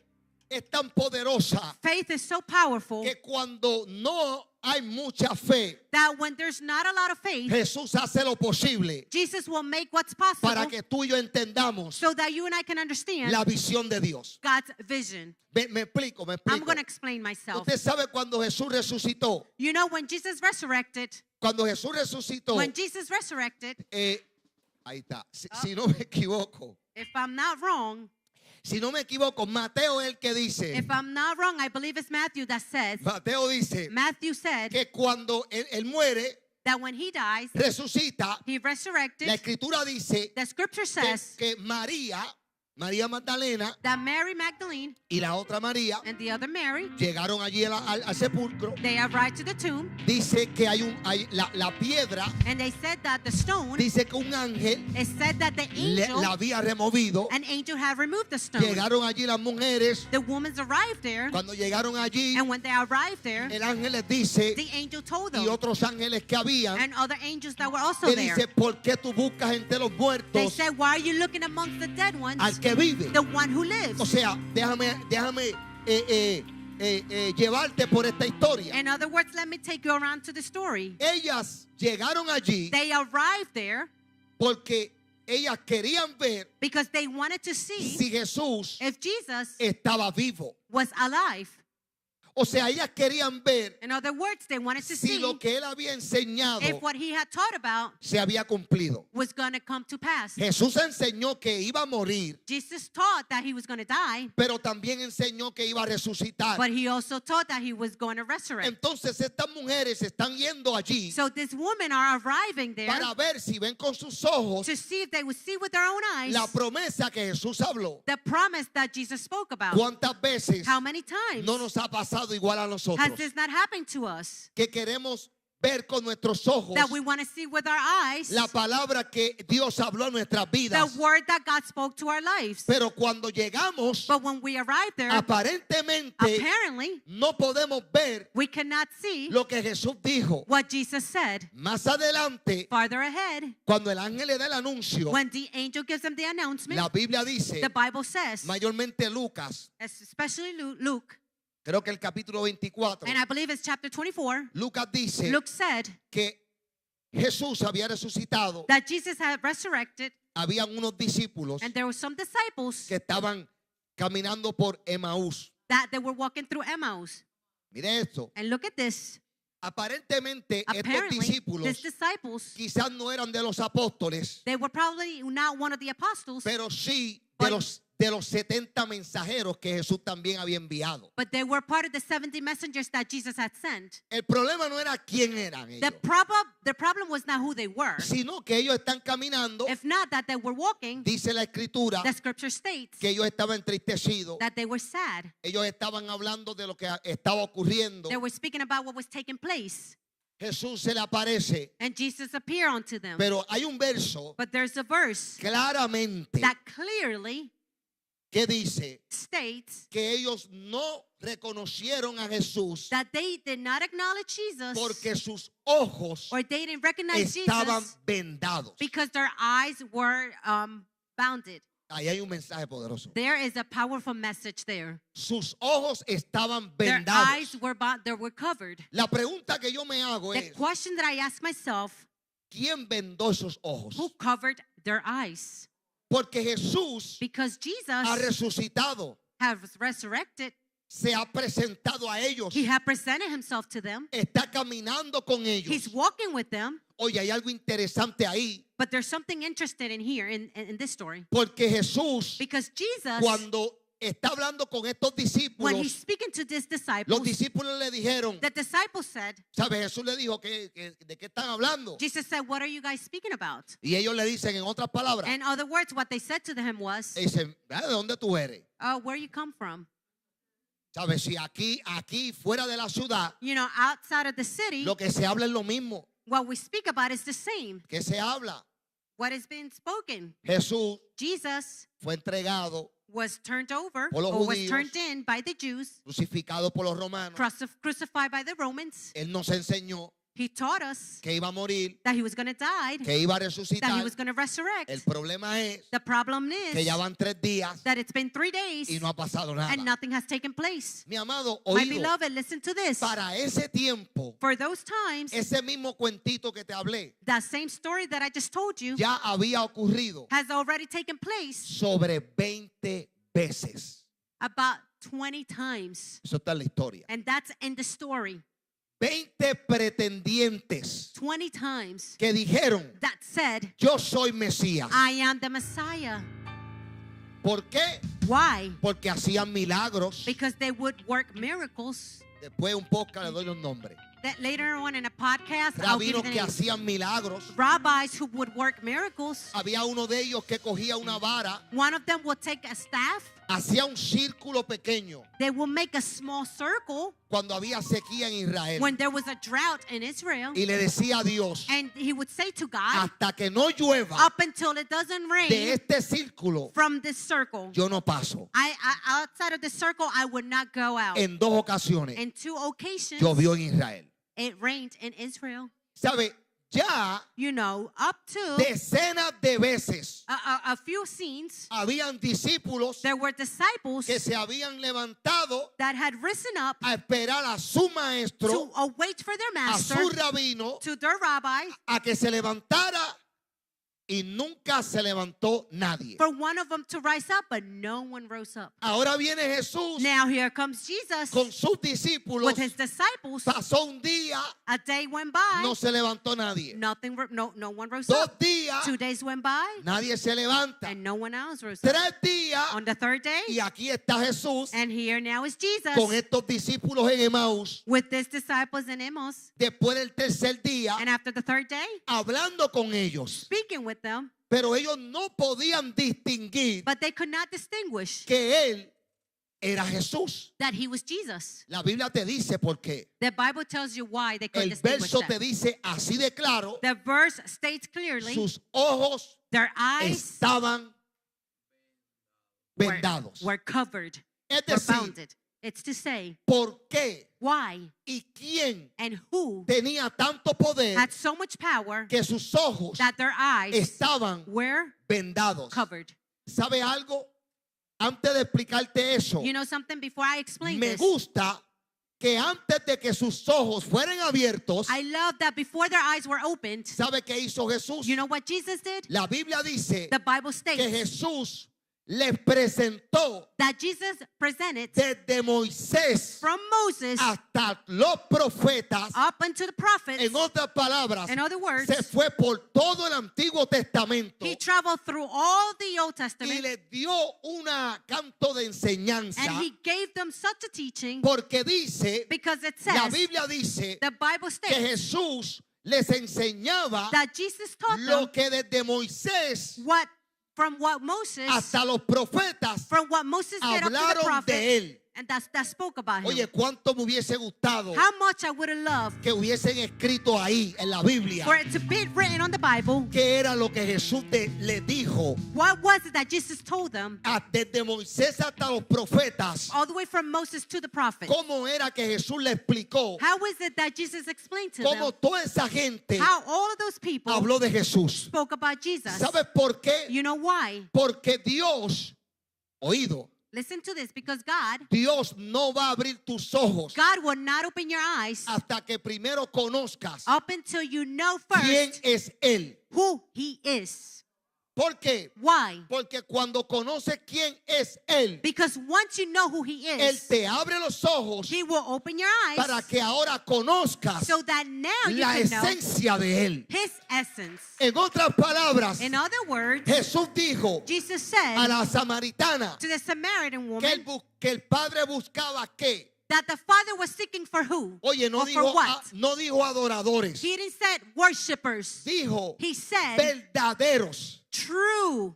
es tan poderosa Faith is so powerful que cuando no hay mucha fe, that when there's not a lot of faith, Jesús hace lo posible Jesus will make what's possible para que tú y yo entendamos so that you and I can understand la visión de Dios. God's vision. Me explico. I'm going to explain myself. Usted sabe cuando Jesús resucitó. You know, when Jesus resurrected, Cuando Jesús resucitó, when Jesus resurrected, ahí está. Si no me equivoco, if I'm not wrong, Mateo es el que dice. if I'm not wrong, I believe it's Matthew that says, Mateo dice Matthew said que cuando él muere, that when he dies, resucita. he resurrected. La escritura dice The scripture says que María Magdalena that Mary Magdalene y la otra María and the other Mary, llegaron allí al sepulcro. they arrived to the tomb, Dice que hay la piedra, and they said that the stone, dice que un ángel it said that the angel, la había removido. an angel had removed the stone. Llegaron allí las mujeres. The women arrived there, Cuando llegaron allí, and when they arrived there, el ángel les dice, the angel told y them, otros ángeles que habían, and other angels that were also le there, dice, ¿por qué tú buscas entre los they muertos said, why are you looking amongst the dead ones, al que vive? the one who O lives? sea, déjame llevarte por esta historia. In other words, let me take you around to the story. Ellas llegaron allí They arrived there porque ellas querían ver because they wanted to see si Jesús if Jesus estaba vivo. was alive. O sea, ellas querían ver In other words, they wanted to si see lo que él había enseñado if what he had taught about se había cumplido. was going to come to pass. Jesús enseñó que iba a morir, Jesus taught that he was going to die, pero también enseñó que iba a resucitar. but he also taught that he was going to resurrect. Entonces estas mujeres están yendo allí So these women are arriving there para ver si ven con sus ojos to see if they would see with their own eyes la promesa que Jesús habló. the promise that Jesus spoke about. ¿Cuántas veces How many times no nos ha pasado igual a has nosotros? this not happened to us? Que queremos ver con nuestros ojos That we want to see with our eyes la palabra que Dios habló en nuestras the vidas. word that God spoke to our lives. Pero cuando llegamos, But when we arrive there, aparentemente apparently, no podemos ver we cannot see lo que Jesús dijo. what Jesus said. Más adelante, Farther ahead, cuando el ángel le da el anuncio, when the angel gives them the announcement, la Biblia dice, the Bible says, mayormente Lucas, especially Luke, creo que el capítulo 24, and I believe it's chapter 24, Lucas dice Luke said que Jesús había resucitado. that Jesus had resurrected, Habían unos discípulos and there were some disciples que estaban caminando por Emaús. that they were walking through Emmaus. Mire esto. And look at this. Aparentemente estos Apparently, discípulos these disciples, quizás no eran de los apóstoles, they were probably not one of the apostles, pero sí But- de los 70 mensajeros que Jesús también había enviado. but they were part of the 70 messengers that Jesus had sent. El problema no era quién eran ellos, The problem was not who they were. sino que ellos están caminando. If not that they were walking, Dice la escritura the scripture states que ellos estaban entristecidos. that they were sad. Ellos estaban hablando de lo que estaba ocurriendo. They were speaking about what was taking place. Jesús se le aparece, And Jesus appeared unto them. pero hay un verso But there's a verse claramente that clearly que dice states que ellos no reconocieron a Jesús that they did not acknowledge Jesus porque sus ojos or they didn't recognize estaban Jesus vendados. because their eyes were bounded. Ahí hay un mensaje poderoso. There is a powerful message there. Sus ojos estaban Their eyes vendados. were covered. La pregunta que yo me hago The es, question that I ask myself, ¿quién vendó esos ojos? who covered their eyes? Porque Jesús Because ha Jesus resucitado, has resurrected. se ha presentado a ellos, He had presented himself to them. está caminando con He's ellos. walking with them. Oye, hay algo interesante ahí, But there's something interesting in here in this story. porque Jesús, Because Jesus, cuando está hablando con estos when he's discípulos, speaking to these los disciples, discípulos le dijeron, the disciples said, ¿sabe? Jesús le dijo, ¿de qué están hablando? Jesus said, what are you guys speaking about? Y ellos le dicen, en otras palabras, In other words, what they said to him was, dicen, "Ah, ¿de dónde tú eres? where you come from? ¿Sabes? Si aquí fuera de la ciudad, You know, outside of the city, lo que se habla es lo mismo. what we speak about is the same. ¿Qué se habla? What is being spoken. Jesús Jesus fue entregado, was turned over Por los or was judíos. turned in by the Jews, crucificado por los romanos. crucified by the Romans. Él nos enseñó He taught us que iba a morir, that he was going to die, que iba a that he resucitar. was going to resurrect. El problema es The problem que ya is van 3 días that it's been 3 days y no ha pasado nada. and nothing has taken place. Mi amado, My oído, beloved, listen to this. para ese tiempo, For those times, ese mismo cuentito que te hablé, that same story that I just told you ya había ocurrido has already taken place sobre 20 veces. about 20 times. Eso está en la historia. And that's in the story. 20 pretendientes 20 times que dijeron, that said, yo soy Mesías. I am the Messiah. ¿Por qué? Why? Porque hacían milagros. Because they would work miracles. Después un podcast le doy los nombres. That later on in a podcast, I'll give you Rabinos the que names. hacían milagros. Rabbis who would work miracles. Había uno de ellos que cogía una vara, One of them would take a staff. hacía un círculo pequeño They will make a small circle cuando había sequía en Israel when there was a drought in Israel. y le decía a Dios, And he would say to God, hasta que no llueva up until it doesn't de rain este círculo, from this circle, yo no paso. I outside of the circle, I would not go out. En 2 ocasiones In 2 occasions, llovió en Israel. it rained in Israel. ¿Sabe? Ya You know, up to decenas de veces a few scenes, habían discípulos there were disciples que se habían levantado that had risen up a esperar a su to maestro, wait for their a master, su rabino, to their rabbi, a que se levantara y nunca se levantó nadie. for one of them to rise up, but no one rose up. Ahora viene Jesús Now here comes Jesus con sus discípulos. with his disciples. Pasó un día, A day went by, no se levantó nadie. no one rose 2 up. días, 2 days went by, nadie se levanta. and no one else rose up. 3 días, On the 3rd day, y aquí está Jesús and here now is Jesus con estos discípulos en Emaús. with his disciples in Emmaus. Después del 3er día, And after the 3rd day, hablando con ellos. speaking with them, Pero ellos no podían distinguir but they could not distinguish que él era Jesús. that he was Jesus. La Biblia te dice por qué. The Bible tells you why they couldn't El distinguish verso te that. dice así de claro, The verse states clearly, sus ojos their eyes estaban vendados. were covered, Es were decir, bounded. It's to say, ¿por qué why y quién and who tenía tanto poder had so much power que sus ojos that their eyes estaban were vendados? covered? ¿Sabe algo? Antes de explicarte eso, You know something? Before I explain me this, gusta que antes de que sus ojos fueran abiertos, I love that before their eyes were opened, ¿sabe qué hizo Jesús? you know what Jesus did? La Biblia dice The Bible que states Jesús les presentó that Jesus presented desde Moisés from Moses hasta los profetas. up unto the prophets. En otras palabras, In other words, se fue por todo el Antiguo Testamento he traveled through all the Old y Testament les dio una canto de enseñanza, and he gave them such a teaching porque dice, because it la says, Biblia dice the Bible que states Jesús les enseñaba that Jesus taught lo them que desde Moisés from what Moses hasta los profetas did up to the hablaron de prophet, él. and that spoke about him. Oye, cuánto me hubiese gustado How much I would have loved que hubiesen escrito ahí en la Biblia for it to be written on the Bible. qué era lo que Jesús le dijo What was it that Jesus told them desde Moisés hasta los profetas. all the way from Moses to the prophet? Cómo era que Jesús le explicó How is it that Jesus explained to cómo them toda esa gente how all of those people habló de Jesús. spoke about Jesus? ¿Sabes por qué? You know why? Porque Dios, oído, Listen to this, because God Dios no va a abrir tus ojos will not open your eyes hasta que primero conozcas up until you know quién first es Él. who he is. ¿Por qué? Why? Porque cuando conoces quién es Él, Because once you know who he Él is, te abre los ojos he will open your eyes para que ahora conozcas so that now you la can know esencia de Él. his essence. En otras palabras, In other words, Jesús dijo Jesus a said la samaritana to the Samaritan que, woman que el Padre buscaba qué. that the Father was seeking for who? Oye, no Or for dijo, what? no dijo adoradores, He didn't say worshipers. dijo He said verdaderos, true,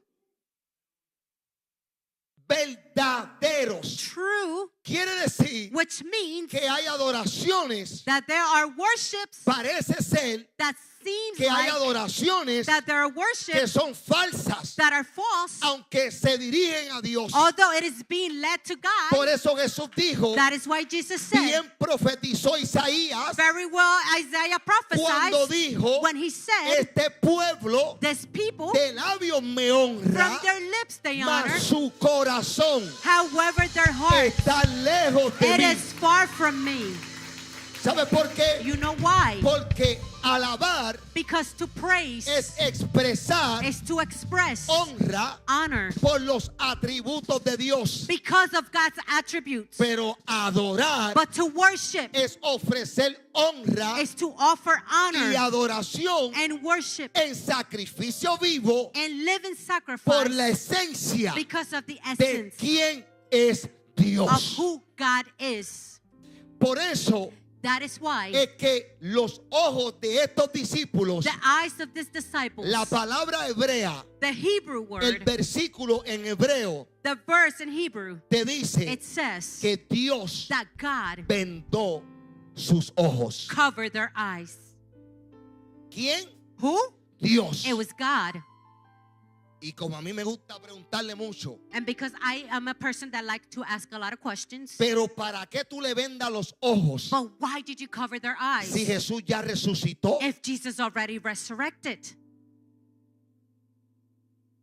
verdaderos. True, Quiere decir which means que hay adoraciones. that there are worships Parece ser that seems que hay like adoraciones that there are que worships son falsas, that are false, aunque se dirigen a Dios. although it is being led to Por God. eso Jesús dijo, That is why Jesus said, bien profetizó Isaías very well Isaiah cuando prophesied dijo, when he said, este pueblo this people, de labios me from honra, their lips they honor, mas su corazón however their heart, está lejos de it mí. is far from me. ¿Sabe por qué? You know why? Porque alabar Because to praise es expresar is to express honra honor por los atributos de Dios. because of God's attributes. Pero adorar But to worship es ofrecer honra is to offer y honor adoración and worship en sacrificio vivo and living por la sacrifice esencia because of the de essence quién es of Dios. who God is. Por eso That is why es que los ojos de estos discípulos, the eyes of these disciples, la palabra hebrea, the Hebrew el word, versículo en hebreo the verse in Hebrew, te dice it says que Dios that God vendó sus ojos. covered their eyes. ¿Quién? Who? Dios. It was God. Y como a mí me gusta preguntarle mucho, And because I am a person that like to ask a lot of questions, pero ¿para qué tú le vendas los ojos but why did you cover their eyes si Jesús ya resucitó? if Jesus already resurrected?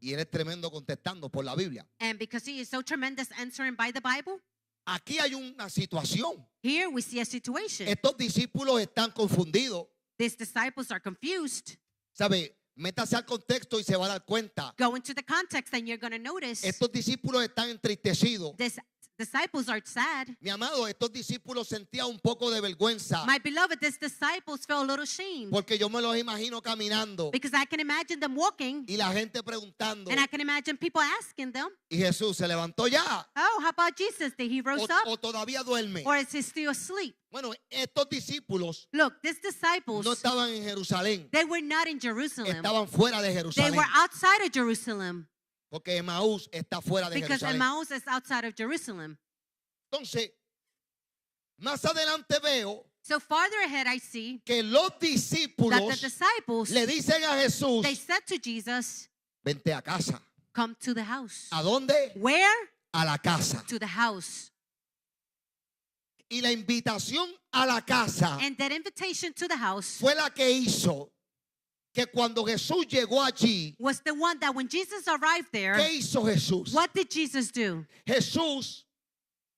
Y él es tremendo contestando por la Biblia. And because he is so tremendous answering by the Bible, Aquí hay una situación. here we see a situation. Estos discípulos están confundidos. These disciples are confused. ¿Sabe? Métase al contexto y se va a dar cuenta. Go into the context and you're going to notice Estos discípulos están entristecidos. these disciples are sad. Mi amado, estos discípulos sentían un poco de vergüenza My beloved, these disciples felt a little shame porque yo me los imagino caminando because I can imagine them walking y la gente preguntando. and I can imagine people asking them, Y Jesús se levantó ya oh, how about Jesus? Did he rose up o todavía duerme. or is he still asleep? Bueno, estos discípulos Look, these disciples, no estaban en Jerusalén, they were not in Jerusalem. estaban fuera de They Jerusalén. were outside of Jerusalem Porque Emaús está fuera de because Jerusalén. Emmaus is outside of Jerusalem. Entonces, más adelante veo So farther ahead, I see que los that the discípulos disciples, le dicen a Jesús, they said to Jesus, vente a casa. come to the house. ¿A dónde? Where? A la casa. To the house. Y la invitación a la casa And that invitation to the house fue la que hizo que cuando Jesús llegó allí, was the one that when Jesus arrived there, ¿qué hizo Jesús? what did Jesus do? Jesús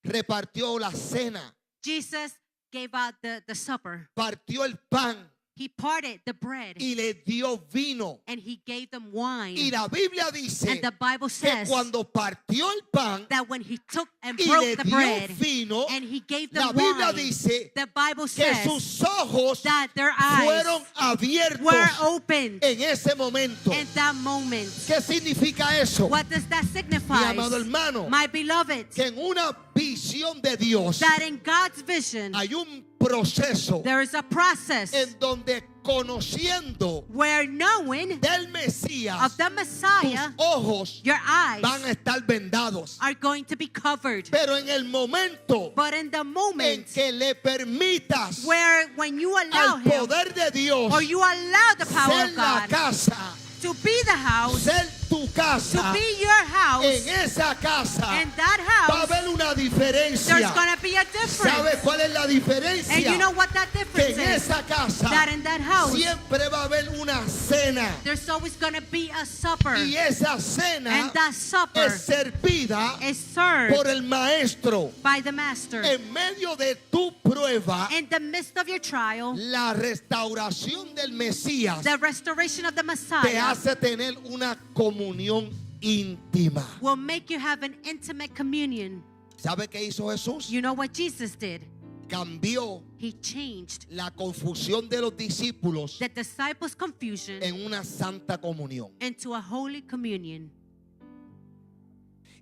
repartió la cena, Jesus gave out the supper. partió el pan He parted the bread y le dio vino. and he gave them wine. Y la Biblia dice And the Bible que says cuando partió el pan that when he took and y broke le the dio bread vino, and he gave la them Biblia wine, dice the Bible que says sus ojos that their eyes fueron abiertos were opened en ese momento. in that moment. ¿Qué significa eso? What does that Mi signify? amado hermano, My beloved, que en una visión de Dios that in God's vision hay un proceso there is a process en donde conociendo where knowing del Mesías, of the tus Messiah, ojos your eyes van a estar vendados. are going to be covered. Pero en el momento But in the en moment que le permitas where when you allow al him poder de Dios or you allow the power ser of la God casa, to be the house, ser tu to casa, be your house, en esa casa and that va a house, haber una there's diferencia. going to be a difference. ¿Sabe cuál es la And you diferencia? know what that Que difference en is? esa casa That in that house, siempre va a haber una cena there's always going to be a supper. y esa cena And that supper es servida is served por el maestro. by the master. En medio de tu prueba, In the midst of your trial, la restauración del Mesías the restoration of the te Messiah hace tener una comunión íntima. will make you have an intimate communion. ¿Sabe qué hizo Jesús? You know what Jesus did? Cambió He changed la confusión de los discípulos the disciples' confusion en una santa comunión. into a holy communion.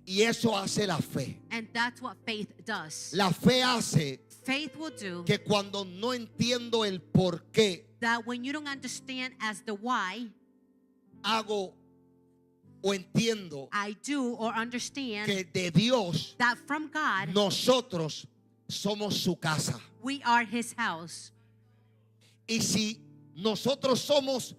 Y eso hace la fe. And that's what faith does. La fe hace Faith will do que cuando no entiendo el por qué that when you don't understand as the why, hago o entiendo I do or understand que de Dios that from God, nosotros somos su casa. we are His house. Y si nosotros somos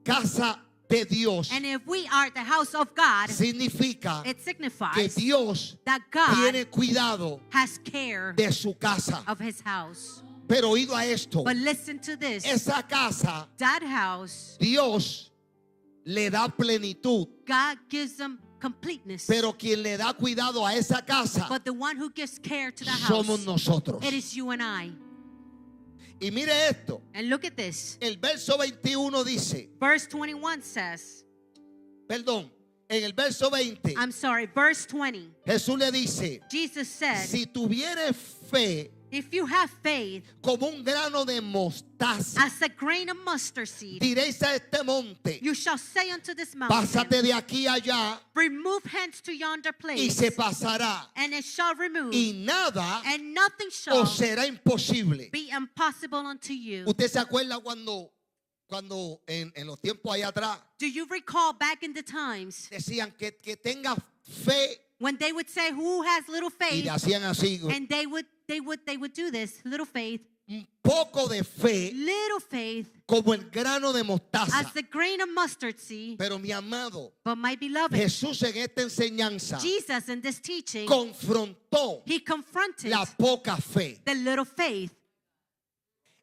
casa de Dios, And if we are the house of God, significa it que signifies Dios that God tiene cuidado has care de su casa. of His house. Pero oído a esto, But listen to this. esa casa, That house, Dios le da plenitud, God gives them completeness. pero quien le da cuidado a esa casa But the one who gives care to the somos house, nosotros. it is you and I. Y mire esto, And look at this. el verso 21 dice, Verse 21 says, perdón, en el verso 20, I'm sorry, verse 20. Jesús le dice, Jesus said, si tuvieres fe if you have faith como un grano de mostaza, as a grain of mustard seed, diréis a este monte, you shall say unto this mountain, pásate de aquí a allá, remove hence to yonder y place, se pasará, and it shall remove, y nada and nothing shall os será imposible. be impossible unto you. ¿Usted se acuerda cuando en los tiempos allá atrás Do you recall back in the times decían que tenga fe when they would say, who has little y faith? le hacían así, And they would do this, little faith, un poco de fe como el grano de mostaza? as the grain of mustard seed. Pero mi amado, But my beloved, Jesús en esta enseñanza Jesus in this teaching, confrontó He confronted la poca fe. the little faith.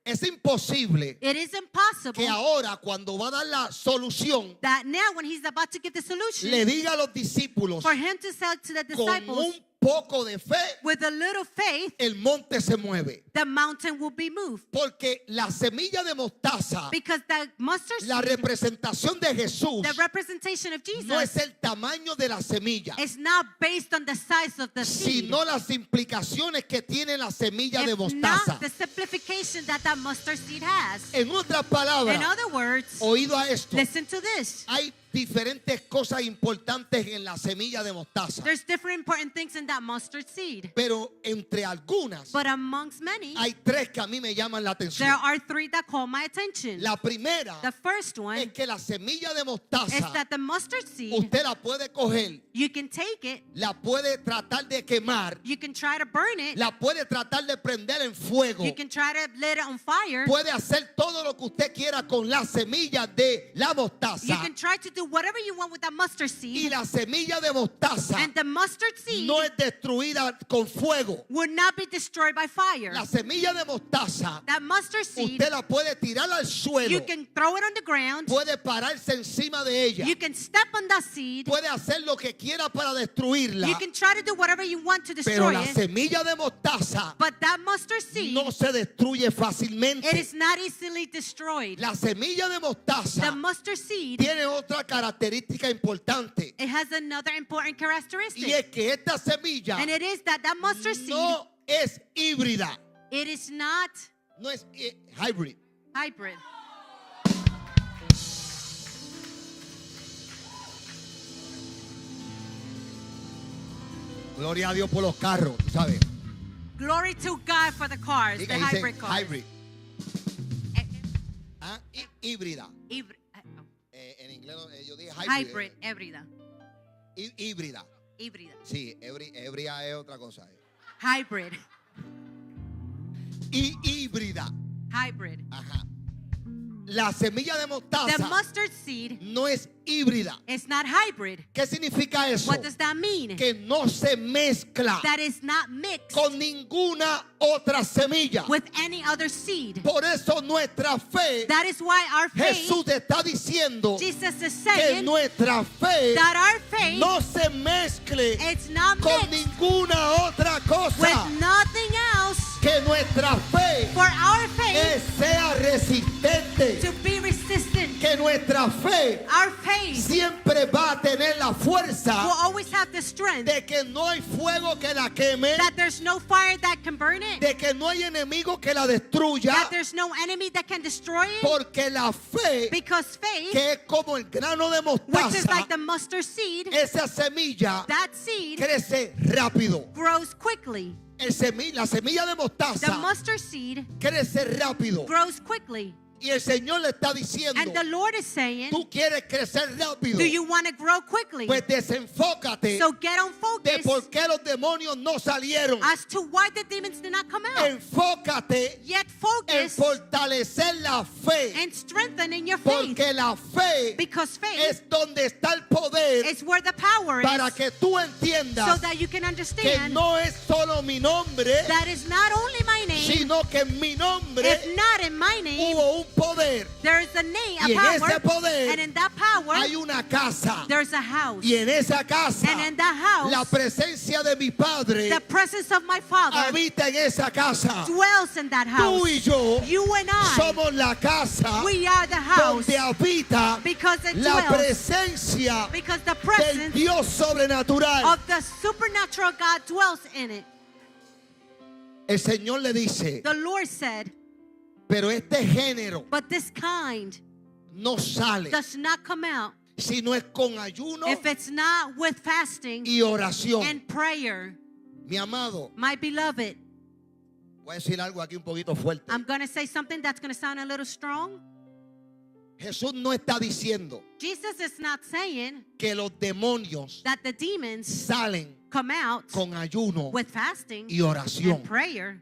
Es imposible It is impossible que ahora cuando va a dar la solución that now when He's about to give the solution, le diga a los discípulos, for Him to say to the con disciples, un poco de fe with a little faith, el monte se mueve. the mountain will be moved. Porque la semilla de mostaza, Because the mustard la seed, representación de Jesús, the representation of Jesus, no es el tamaño de la semilla, is not based on the size of the seed, sino las implicaciones que tiene la semilla de if mostaza. not the simplification that that mustard seed has. En otras In palabras, other words, oído a esto, listen to this. hay diferentes cosas importantes en la semilla de mostaza, There's different important things in that mustard seed. pero entre algunas But amongst many, hay tres que a mí me llaman la there atención. are three that call my attention. La primera The first one es que la semilla de is mostaza that the mustard seed, usted la puede coger, you can take it, la puede tratar de quemar, you can try to burn it, la puede tratar de prender en fuego, you can try to let it on fire, puede hacer todo lo que usted quiera con la semilla de la you mostaza. can try to do whatever you want with that mustard Y seed, la semilla de mostaza and the mustard seed no es destruida con fuego. would not be destroyed by fire. La semilla de mostaza That mustard seed, usted la puede tirar al suelo, you can throw it on the ground, puede pararse encima de ella, you can step on that seed, puede hacer lo que quiera para destruirla, you can try to do whatever you want to pero destroy la it, semilla de mostaza but that mustard seed, no se destruye it fácilmente. is not easily destroyed. La semilla de The mostaza mustard seed, tiene otra característica importante, it has another important y characteristic, es que esta semilla and it is that that mustard seed, no es híbrida, it is not no es hybrid. hybrid. Gloria a Dios por los carros, tú sabes. Glory to God for the cars, Diga, the dice hybrid cars. hybrid. Eh, Ah, híbrida. oh, En inglés yo dije hybrid. hybrid, híbrida, Híbrida. híbrida, Sí, híbrida es otra cosa. hybrid, Y híbrida. hybrid. Ajá. La semilla de The mostaza mustard seed no es híbrida. is not hybrid. ¿Qué significa eso? What does that mean? Que no se mezcla That is not mixed con ninguna otra semilla. with any other seed. Por eso nuestra fe, That is why our faith, Jesús está diciendo Jesus is que saying nuestra fe that our faith, no se mezcle it's not con mixed ninguna otra cosa. with nothing else. Que nuestra fe For our faith sea resistente. to be resistant, Que nuestra fe our faith siempre va a tener la will fuerza always have the strength de que no hay fuego que la queme, that there's no fire that can burn it, de que no hay enemigo que la destruya, that there's no enemy that can destroy it, porque la fe, because faith, que es como el grano de which is mostaza, like the mustard seed, esa semilla that seed crece rápido. grows quickly. La semilla de The mostaza mustard seed crece rápido. grows quickly. Y el Señor le está diciendo, And the Lord is saying, tú quieres crecer rápido, do you want to grow quickly? pues desenfócate So get on de focus por qué los demonios no salieron. as to why the demons did not come out. Enfócate Yet en focus fortalecer la fe, and strengthen in your faith. porque la fe Because faith es donde está el poder is where the power para is. que tú So entiendas that you can que understand no es solo mi nombre, that is not only my name, sino que en mi nombre if not in my name, hubo un poder. there is a name, Y a en power, ese poder and in that power, Hay una casa, there's a house. y en esa casa And in that house, la presencia de mi Padre the presence of my Father habita en esa casa. dwells in that Tú house. y yo You and I, somos la casa we are the house donde habita because it la dwells, presencia because the del presence Dios sobrenatural. of the supernatural God dwells in it. El Señor le dice, The Lord said, pero este género but this kind no sale does not come out si no es con ayuno if it's not with fasting y oración. and prayer. Mi amado, My beloved, voy a decir algo aquí un poquito fuerte. I'm going to say something that's going to sound a little strong. Jesús no está diciendo Jesus is not saying que los demonios that the demons salen come out con ayuno with fasting y oración. and prayer.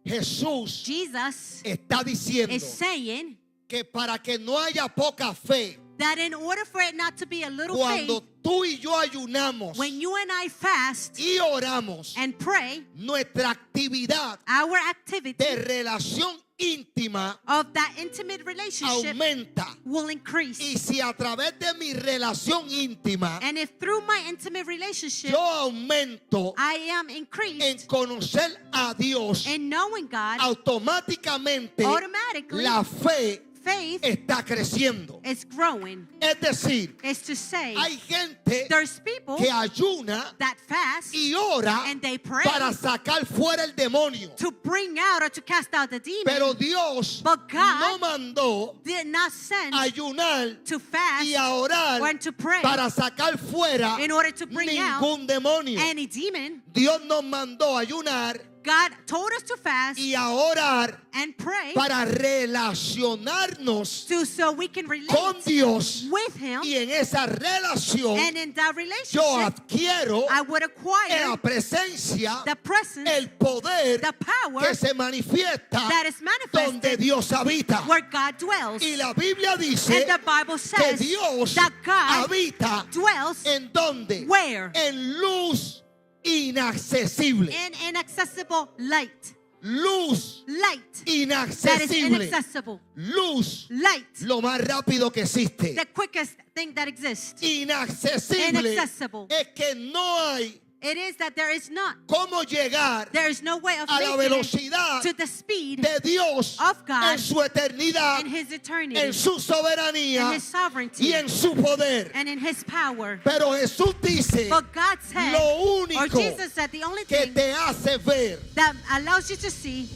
Jesús Jesus está diciendo is saying que para que no haya poca fe, that in order for it not to be a little cuando faith, tú y yo ayunamos when you and I fast y oramos, and pray, nuestra actividad our activity de relación íntima of that intimate relationship aumenta. will increase. Y si a través de mi relación íntima And if through my intimate relationship yo aumento I am en increased conocer a Dios, in knowing God, automáticamente automatically la fe faith está creciendo. is growing. Es decir, Is to say, hay gente there's people que ayuna that fast y ora and they pray para sacar fuera el demonio. to bring out or to cast out the demon, Pero Dios But God no mandó did not send a ayunar to fast y a orar or to pray para sacar fuera in order to bring out ningún demonio. any demon. Dios nos mandó a ayunar God told us to fast y a orar and pray para relacionarnos so we can relate con Dios, with Him, y en esa relación and in that yo relationship adquiero I would en acquire la presencia the presence, el poder the power que se manifiesta that is donde manifested Dios habita. where God dwells. Y la Biblia dice And the Bible que says Dios that God habita dwells en donde? where? En luz inaccesible. In inaccessible light. Luz Light that is inaccesible. inaccessible. Luz, Light, lo más rápido que existe. the quickest thing that exists. Inaccesible Inaccessible. es que no hay It is that there is not. cómo llegar There is no way of a la making it velocidad to the speed de Dios of God en su eternidad, in His eternity, en su soberanía in His sovereignty, y en su poder. and in His power. Pero Jesús dice, But God said, lo or único Jesus said, the only que thing te hace ver that allows you to see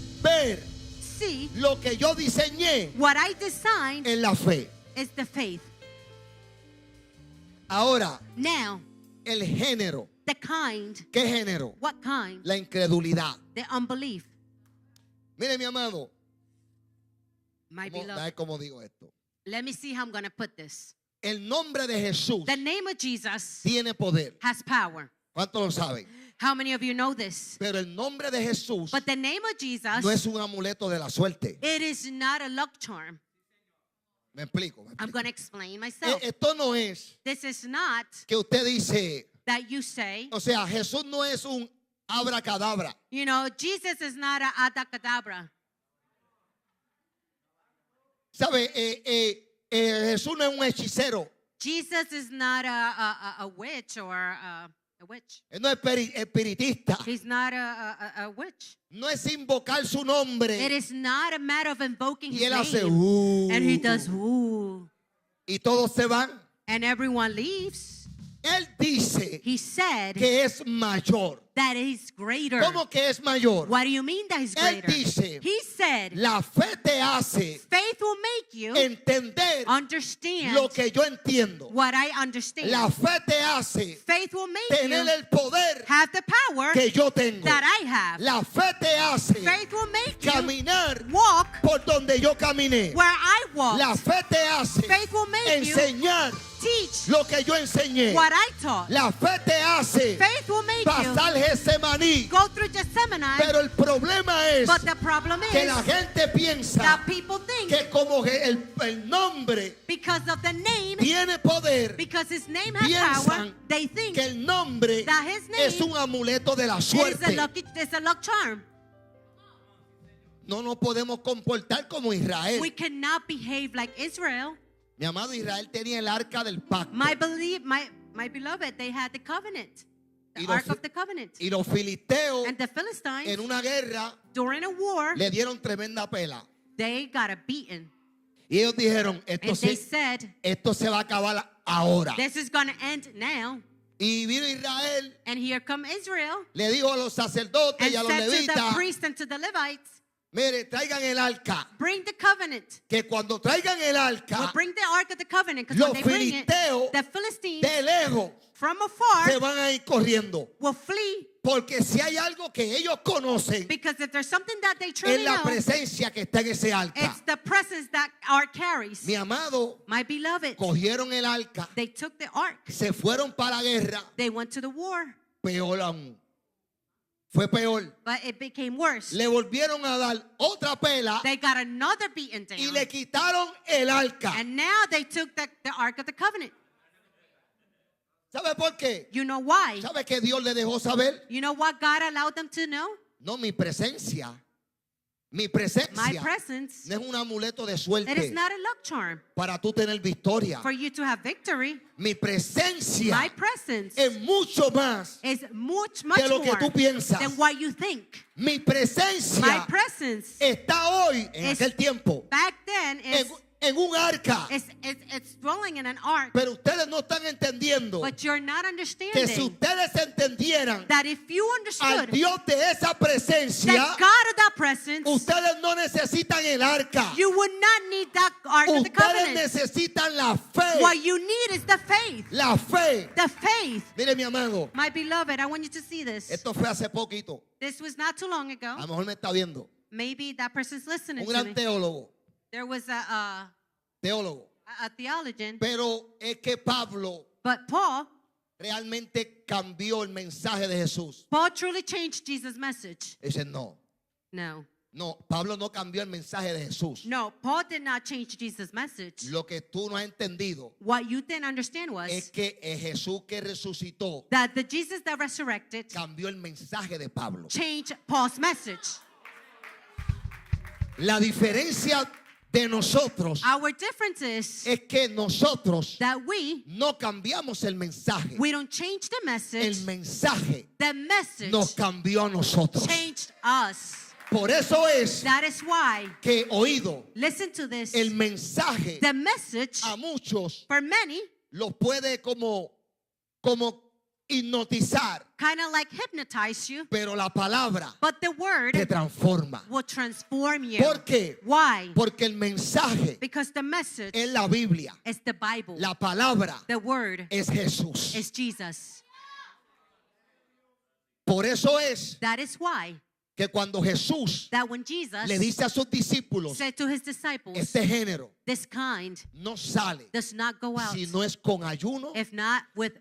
lo que yo diseñé what I designed en la fe. is the faith. Ahora, Now, el género. the kind, ¿Qué género? what kind? La incredulidad. The unbelief. Mire, mi amado, My ¿cómo, beloved. cómo digo esto? Let me see how I'm going to put this. El nombre de Jesús The name of Jesus tiene poder. has power. ¿Cuántos lo saben? How many of you know this? Pero el nombre de Jesús But the name of Jesus, no es un amuleto de la suerte. it is not a luck charm. Me explico. I'm going to explain myself. Esto no es This is not que usted dice, that you say, o sea, Jesús no es un abracadabra. you know, Jesus is not a adacadabra. ¿Sabe? Jesús no es un hechicero. Jesus is not a witch or a witch. Él no es espiritista. He's not a witch. No es invocar su nombre. It is not a matter of invoking Y his él hace name. And he does, ooh. y todos se van. And everyone leaves. Él dice He said que es mayor. that he's greater. ¿Cómo que es mayor? What do you mean that he's Él greater? dice, He said la fe te hace faith will make you entender understand lo que yo entiendo. what I understand. La fe te hace Faith will make tener you el poder have the power que yo tengo. that I have. La fe te hace Faith will make you caminar walk por donde yo caminé. where I walk. La fe te hace Faith will make you enseñar teach lo que yo enseñé. what I taught. La fe te hace Faith will make you pasar Getsemaní. go through Gethsemane. Pero el problema es But the problem que is la gente piensa that people think que como que el nombre because of the name, tiene poder, because his name has power, piensan they think que el nombre that his name es un amuleto de la it's suerte. a luck charm. No nos podemos comportar como Israel. We cannot behave like Israel. Mi amado, Israel tenía el arca del pacto. My beloved, they had the covenant, Y the los Ark fi- of the Covenant. Y los filisteos And the Philistines, en una guerra during a war, le dieron tremenda pela. they got a beaten. Y ellos dijeron, And they said, esto se va a acabar ahora. this is going to end now. Y vino Israel, And here come Israel le dijo a los sacerdotes and y a los said to the levitas, priests and to the Levites, mire, traigan el arca. bring the covenant. Que cuando traigan el Well, arca, bring the Ark of the Covenant, because los when they bring it, filisteos the Philistines de lejos from afar se van a ir corriendo. will flee. Porque si hay algo que ellos conocen, Because if there's something that they truly es la know, presencia que está en ese arca. it's the presence that Ark carries. Mi amado, My beloved, cogieron el arca, they took the Ark. se fueron para la guerra, They went to the war, peor aún. Fue peor. but it became worse. Le volvieron a dar otra pela They got another beaten y down. le quitaron el arca. And now they took the Ark of the Covenant. ¿Sabe por qué? You know why? ¿Sabe que Dios le dejó saber? You know what God allowed them to know? No, mi presencia. Mi My presencia presence. no es un amuleto de It is suerte not a luck charm para tú tener victoria. for you to have victory. Mi presencia My presence es mucho más is much de lo que more tú piensas. than what you think. Mi My presencia presence está hoy, en is- aquel tiempo, back then en un arca. it's dwelling in an ark. Pero ustedes no están entendiendo But you're not que understanding si ustedes entendieran that if you al understood Dios de esa presencia, that God of that presence, ustedes no necesitan el arca. you would not need that Ark of the Ustedes Covenant. necesitan la fe. What you need is the faith. La fe. The faith. Mire, mi amado, My beloved, I want you to see this. esto fue hace poquito. This was not too long A ago. lo mejor me está viendo. Maybe that person's listening Un to gran me. teólogo. There was Teólogo. a theologian, Pero es que Pablo but Paul realmente cambió el mensaje de Jesús. truly changed Jesus' message. Dice, no. No. No, Pablo no cambió el mensaje de Jesús. No, Paul did not change Jesus' message. Lo que tú no has entendido What you didn't understand was es que el Jesús que resucitó that the Jesus that resurrected cambió el mensaje de Pablo. changed Paul's message. La diferencia de nosotros Our difference is es que nosotros that we no cambiamos el mensaje. don't change the message. El mensaje The message nos cambió a nosotros. changed us. Por eso es That is why, que oído listen to this, el mensaje the message a muchos for many los puede como hipnotizar, kind of like hypnotize you, pero la palabra but the word te transforma. will transform you. ¿Por qué? Why? Porque el mensaje Because the message es la Biblia. is the Bible. La palabra The word es Jesús. is Jesus. Por eso es That is why que cuando Jesús that when Jesus le dice a sus discípulos, said to his disciples, este género this kind no sale does not go out si no es con ayuno if not with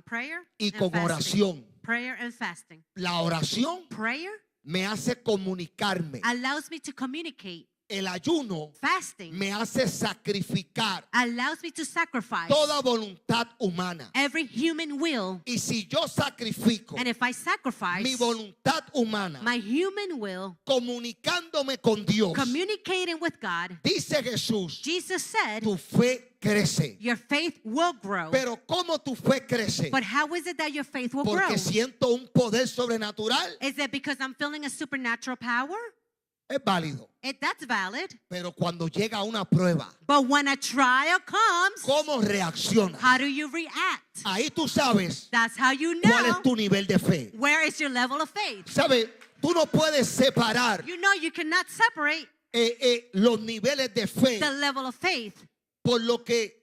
prayer y and con fasting. oración. Prayer and fasting. La oración Prayer me hace comunicarme. allows me to communicate. El ayuno Fasting me hace sacrificar allows me to sacrifice toda voluntad humana. every human will. Y si yo sacrifico And if I sacrifice mi voluntad humana my human will, comunicándome con Dios, communicating with God, dice Jesús, Jesus said, tu fe crece. your faith will grow. Pero ¿cómo tu fe crece? But how is it that your faith will grow? Porque siento un poder sobrenatural. Is it because I'm feeling a supernatural power? es válido. That's valid. Pero cuando llega una prueba, But when a trial comes, ¿cómo reaccionas? how do you react? Ahí tú sabes That's how you cuál es know tu nivel de fe. where is your level of faith. ¿Sabes? Tú no puedes separar You know you cannot separate los niveles de fe the level of faith por lo que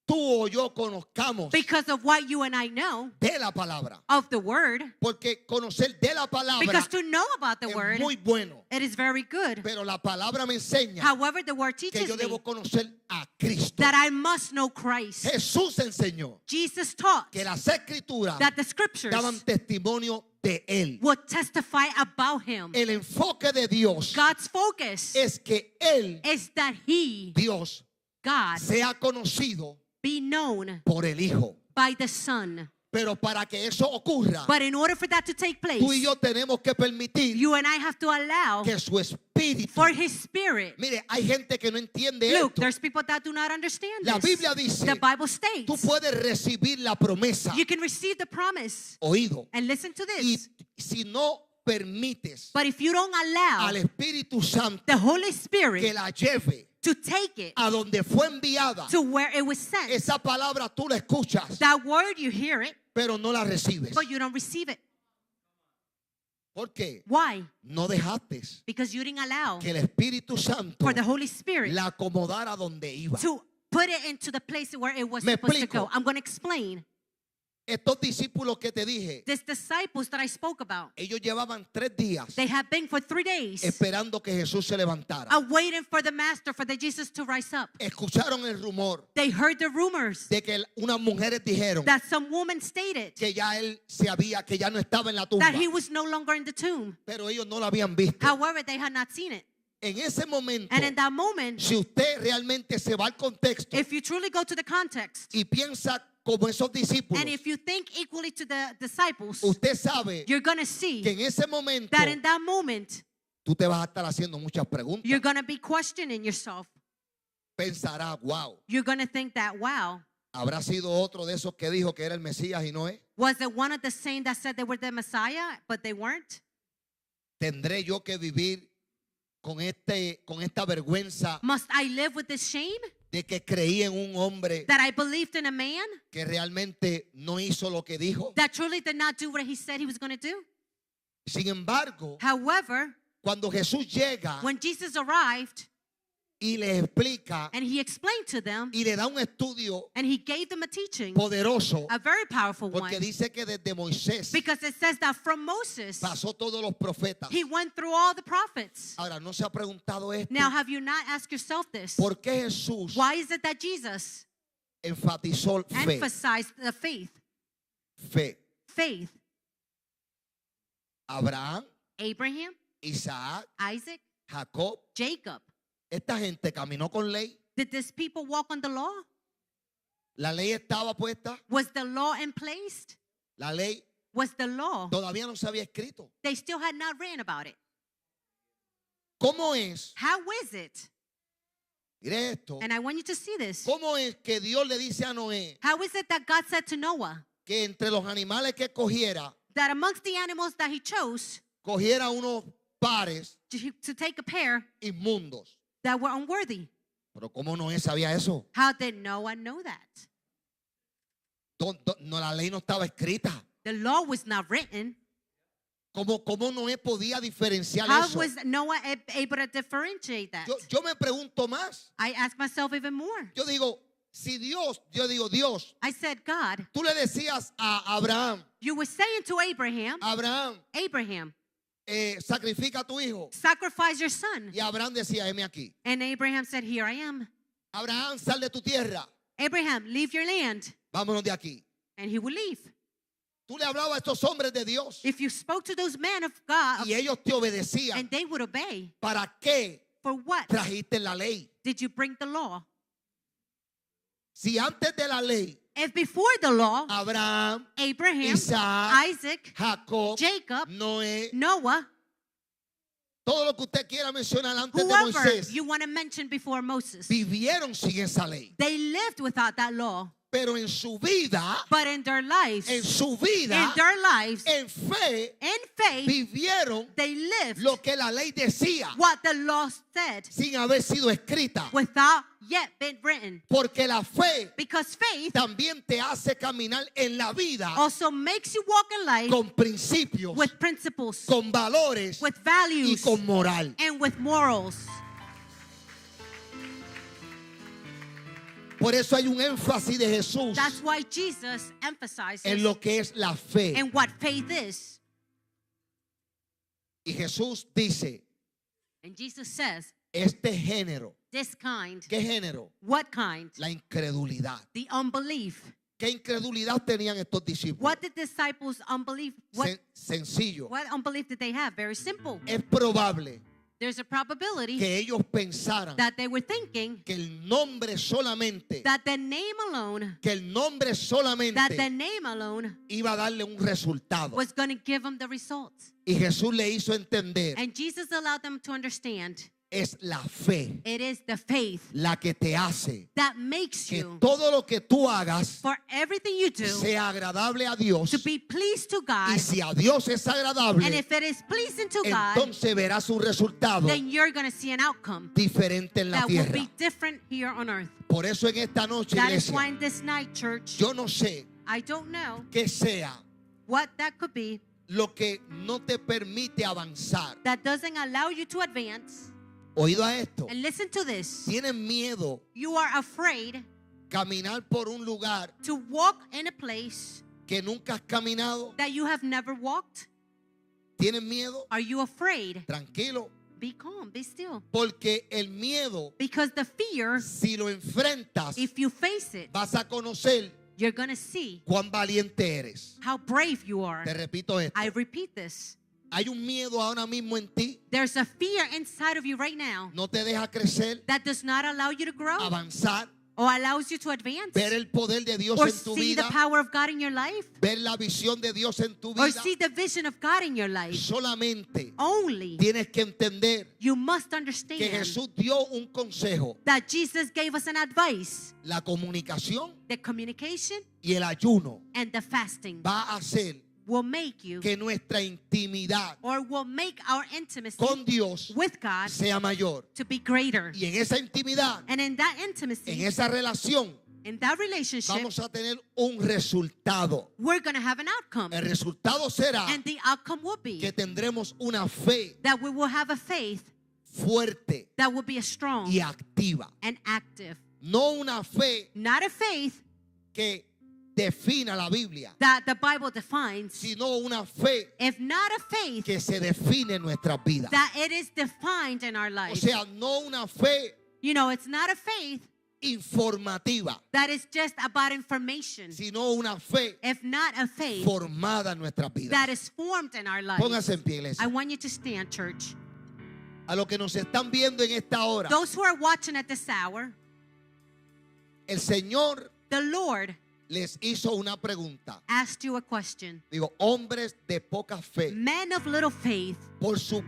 tú o yo conozcamos because of what you and I know de la palabra. of the word. Porque conocer de la palabra Because to know about the es word, muy bueno. it is very good. Pero la palabra me enseña However, the word que teaches yo me debo conocer a Cristo. that I must know Christ. Jesús enseñó Jesus taught que las escrituras that the scriptures daban testimonio de Él. would testify about him. El enfoque de Dios God's focus es que Él, is that he, Dios, God, sea conocido be known por el Hijo. by the Son. Pero para que eso ocurra, But in order for that to take place, tú y yo tenemos que permitir you and I have to allow que su espíritu. for his spirit. Mire, hay gente que no entiende Look, esto. there's people that do not understand La this. Biblia dice, The Bible tú states puedes recibir la promesa, you can receive the promise. oído, And listen to y this. si no permites But if you don't allow al Espíritu Santo the Holy que Spirit la lleve to take it a donde fue enviada, to where it was sent, esa palabra tú la escuchas, that word you hear it, pero no la recibes. but you don't receive it. ¿Por qué? Why? No dejaste Because you didn't allow que el Espíritu Santo for the Holy Spirit la acomodara donde iba. to put it into the place where it was Me supposed to explico. go. I'm going to explain. Estos discípulos que te dije, These disciples that I spoke about, ellos llevaban 3 días they have been for 3 days esperando que Jesús se levantara. waiting for the Master, for the Jesus to rise up. Escucharon el rumor They heard the rumors de que unas mujeres dijeron that some woman stated que ya él que ya no estaba en la tumba, that he was no longer in the tomb. pero ellos no lo habían visto. However, they had not seen it. En ese momento, And in that moment, si usted realmente se va al contexto if you truly go to the context, y piensa como esos discípulos, and if you think equally to the disciples, usted sabe you're going to que see en ese momento that in that moment, tú te vas a estar haciendo muchas preguntas. you're going to be questioning yourself. Pensará, wow, You're going to think that, wow, ¿habrá sido otro de esos que dijo que era el Mesías y no es? was it one of the same that said they were the Messiah, but they weren't? ¿Tendré yo que vivir con esta vergüenza Must I live with this shame de que creí en un hombre that I believed in a man que realmente no hizo lo que dijo? that truly did not do what he said he was going to do? Sin embargo, However, cuando Jesús llega when Jesus arrived y les explica and he explained to them y le da un estudio and he gave them a teaching, poderoso, a very powerful one, porque dice que desde Moisés because it says that from Moses, pasó todos los profetas. he went through all the prophets. Ahora, ¿no se ha preguntado esto? Now, have you not asked yourself this? ¿Por qué Jesús Why is it that Jesus enfatizó fe? emphasized the faith? Fe. Faith. Abraham, Abraham, Isaac, Isaac, Jacob, Jacob. esta gente caminó con ley. Did these people walk on the law? La ley estaba puesta. Was the law in place? La ley Was the law? todavía no se había escrito. They still had not written about it. ¿Cómo es? How is it? Mire esto. And I want you to see this. ¿Cómo es que Dios le dice a Noé How is it that God said to Noah que entre los animales que cogiera, that amongst the animals that he chose cogiera unos pares to take a pair inmundos? that were unworthy? Pero ¿cómo Noé sabía eso? How did Noah know that? No, la ley no estaba escrita. The law was not written. ¿Cómo Noé podía diferenciar How eso? was Noah able to differentiate that? Yo me pregunto más. I ask myself even more. Yo digo, Dios, I said, God, tú le decías a Abraham, you were saying to Abraham, Abraham, sacrifica a tu hijo. sacrifice your son. Y Abraham decía, heme aquí. And Abraham said, here I am. Abraham, sal de tu tierra. Abraham, leave your land. Vámonos de aquí. And he would leave. Tú le hablabas a estos hombres de Dios If you spoke to those men of God y ellos te obedecían. and they would obey, ¿Para qué for what trajiste la ley? did you bring the law? Si antes de la ley, If before the law, Abraham, Abraham, Isaac, Isaac, Jacob, Jacob, Noé, Noah, todo lo que usted quiera mencionar antes de whoever Moisés, you want to mention before Moses, vivieron sin esa ley. they lived without that law. Pero en su vida, but in their lives, en su in vida, their lives, en fe, in faith, vivieron they lived lo que la ley decía what the law said sin haber sido escrita. without yet been written. Porque la fe Because faith también te hace caminar en la vida also makes you walk in life con principios, with principles, con valores with y values, con moral. and with morals. Por eso hay un énfasis de Jesús That's why Jesus emphasizes en lo que es la fe. in what faith is. Y Jesús dice, And Jesus says, este género, this kind. ¿qué género? What kind? La incredulidad. The unbelief. ¿Qué incredulidad tenían estos discípulos? What did disciples unbelief? Sencillo. What unbelief did they have? Very simple. Es probable There's a probability que ellos pensaran that they were thinking que el nombre solamente, that the name alone, que el nombre solamente that the name alone iba a darle un resultado. was going to give them the results. Y Jesús le hizo entender, And Jesus allowed them to understand es la fe it is the faith la que te hace that makes que you, todo lo que tú hagas for everything you do, sea agradable a Dios. to be pleased to God. Y si a Dios es agradable, And if it is pleasing to God, entonces verás un resultado then you're going to see an outcome diferente en la that will tierra. be different here on earth. Por eso en esta noche, That is why iglesia, in this night, church, yo no sé I don't know qué sea what that could be lo que no te permite avanzar. that doesn't allow you to advance. Oído a esto. And listen to this. Tienes miedo You are afraid caminar por un lugar to walk in a place que nunca has caminado. that you have never walked. Tienes miedo. Are you afraid? Tranquilo. Be calm, be still. Porque el miedo, Because the fear, si lo enfrentas, if you face it, vas a conocer you're going to see cuán valiente eres. how brave you are. Te repito esto. I repeat this. Hay un miedo ahora mismo en ti. There's a fear inside of you right now No te deja crecer, that does not allow you to grow avanzar, or allows you to advance ver el poder de Dios or en tu see the vida, power of God in your life ver la visión de Dios en tu or vida. see the vision of God in your life. Solamente Only tienes que entender you must que understand Jesús dio un consejo. that Jesus gave us an advice. La comunicación The communication y el ayuno and the fasting va a hacer will make you que nuestra intimidad or will make our intimacy con Dios with God sea mayor. to be greater. Y en esa intimidad, And in that en intimacy, esa relación, in that relationship, vamos a tener un resultado. we're going to have an outcome. El resultado será And the outcome will be que tendremos una fe that we will have a faith fuerte that will be a strong y activa. and active. No una fe Not a faith que defina la Biblia, that the Bible defines, sino una fe if not a faith que se define en nuestras vidas. that it is defined in our O life. sea, no una fe You know, it's not a faith informativa, that is just about information. sino una fe If not a faith formada en nuestras vidas. that is formed in our lives. Póngase en pie, I iglesia. want you to stand, church. A los que nos están viendo en esta hora, Those who are watching at this hour, el Señor the Lord les hizo una pregunta. asked you a question. Digo, hombres de poca fe, Men of little faith, por su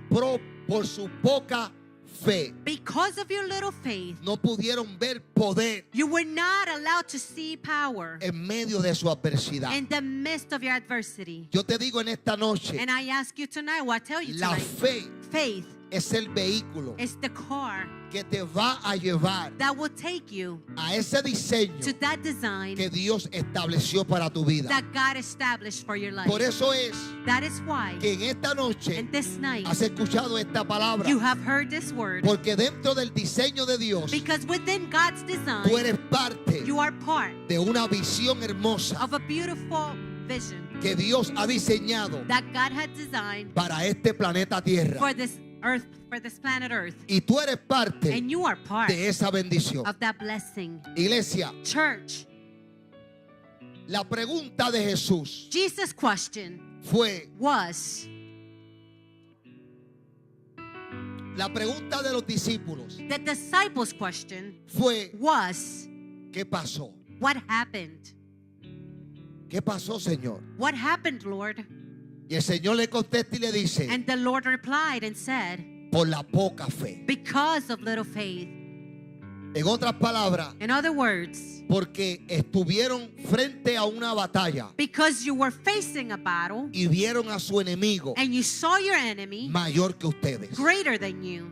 poca fe, because of your little faith, no pudieron ver poder you were not allowed to see power en medio de su adversidad. in the midst of your adversity. Yo te digo en esta noche, And I ask you tonight, well, I tell you la tonight, fe faith es el vehículo is the car que te va a llevar that will take you a ese diseño to that design que Dios estableció para tu vida. that God established for your life. Por eso es That is why, que en esta noche and this night, has escuchado esta palabra, you have heard this word. porque dentro del diseño de Dios Because within God's design, tú eres parte you are part de una visión hermosa of a beautiful vision que Dios ha diseñado that God had designed para este planeta Tierra. for this earth, for this planet Earth. Y tú eres parte And you are part de esa bendición. of that blessing. Iglesia, Church, la pregunta de Jesús Jesus' question fue, was, la pregunta de los discípulos the disciples' question fue, was, ¿qué pasó? what happened? ¿Qué pasó, Señor? What happened, Lord? Y el Señor le contesta y le dice, And the Lord replied and said, por la poca fe. because of little faith. En otras palabras, In other words, Porque estuvieron frente a una batalla Because you were facing a battle y vieron a su enemigo and you saw your enemy mayor que ustedes. greater than you.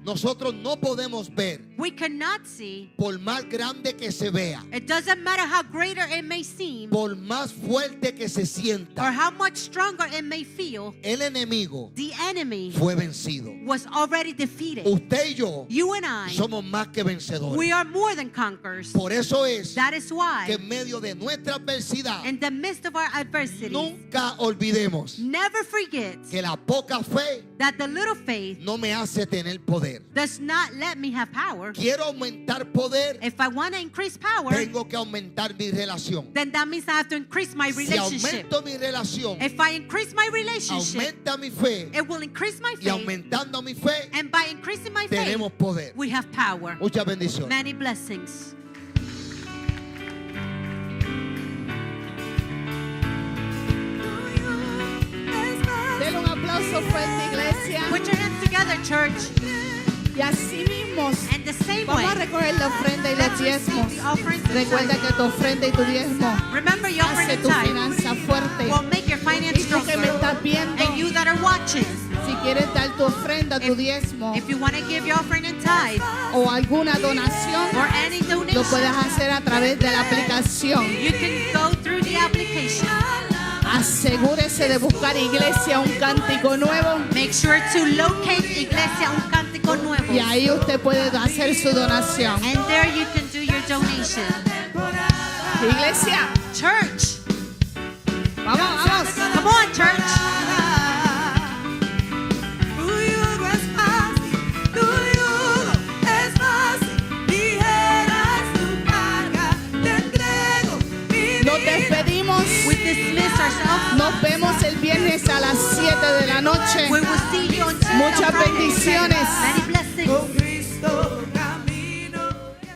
Nosotros no podemos ver, We cannot see. por más grande que se vea, It doesn't matter how greater it may seem por más fuerte que se or sienta, how much stronger it may feel. el enemigo The enemy fue vencido. was already defeated. Usted y yo You and I, somos más que vencedores. we are more than conquerors. Por eso es That is que why, en medio de nuestra adversidad, in the midst of our adversity, nunca olvidemos never forget que la poca fe that the little faith no me hace tener poder. does not let me have power. Quiero aumentar poder, If I want to increase power, tengo que aumentar mi relación. then that means I have to increase my Si relationship. aumento mi relación, If I increase my relationship, aumenta mi fe, it will increase my y faith. aumentando mi fe, And by increasing my faith, tenemos poder. we have power. Muchas bendiciones. Many blessings. Denle un aplauso fuerte, iglesia. Put your hands together, church. Y así mismo, And the same way, vamos a recoger la ofrenda y los let's receive diezmos. the offerings and Recuerda tithes. que tu ofrenda y tu diezmo Remember, your offering hace and tu tithe finanza fuerte. will make your finance Y tú que me stronger. estás viendo, And you that are watching, si quieres dar tu ofrenda, tu diezmo if you want to give your offering and tithe o alguna donación, or any lo donation, puedes hacer a través de la aplicación. you can go through the application. Asegúrese de buscar Iglesia un cántico nuevo Make sure to locate Iglesia Un Cántico Nuevo. y ahí usted puede hacer su donación. And there you can do your donation. Iglesia, Church, vamos, vamos. come on, church. Nos despedimos. We dismiss ourselves. Nos vemos el viernes a las 7 de la noche. We will see you on Tuesday. Muchas on Friday. bendiciones. Many blessings. Cristo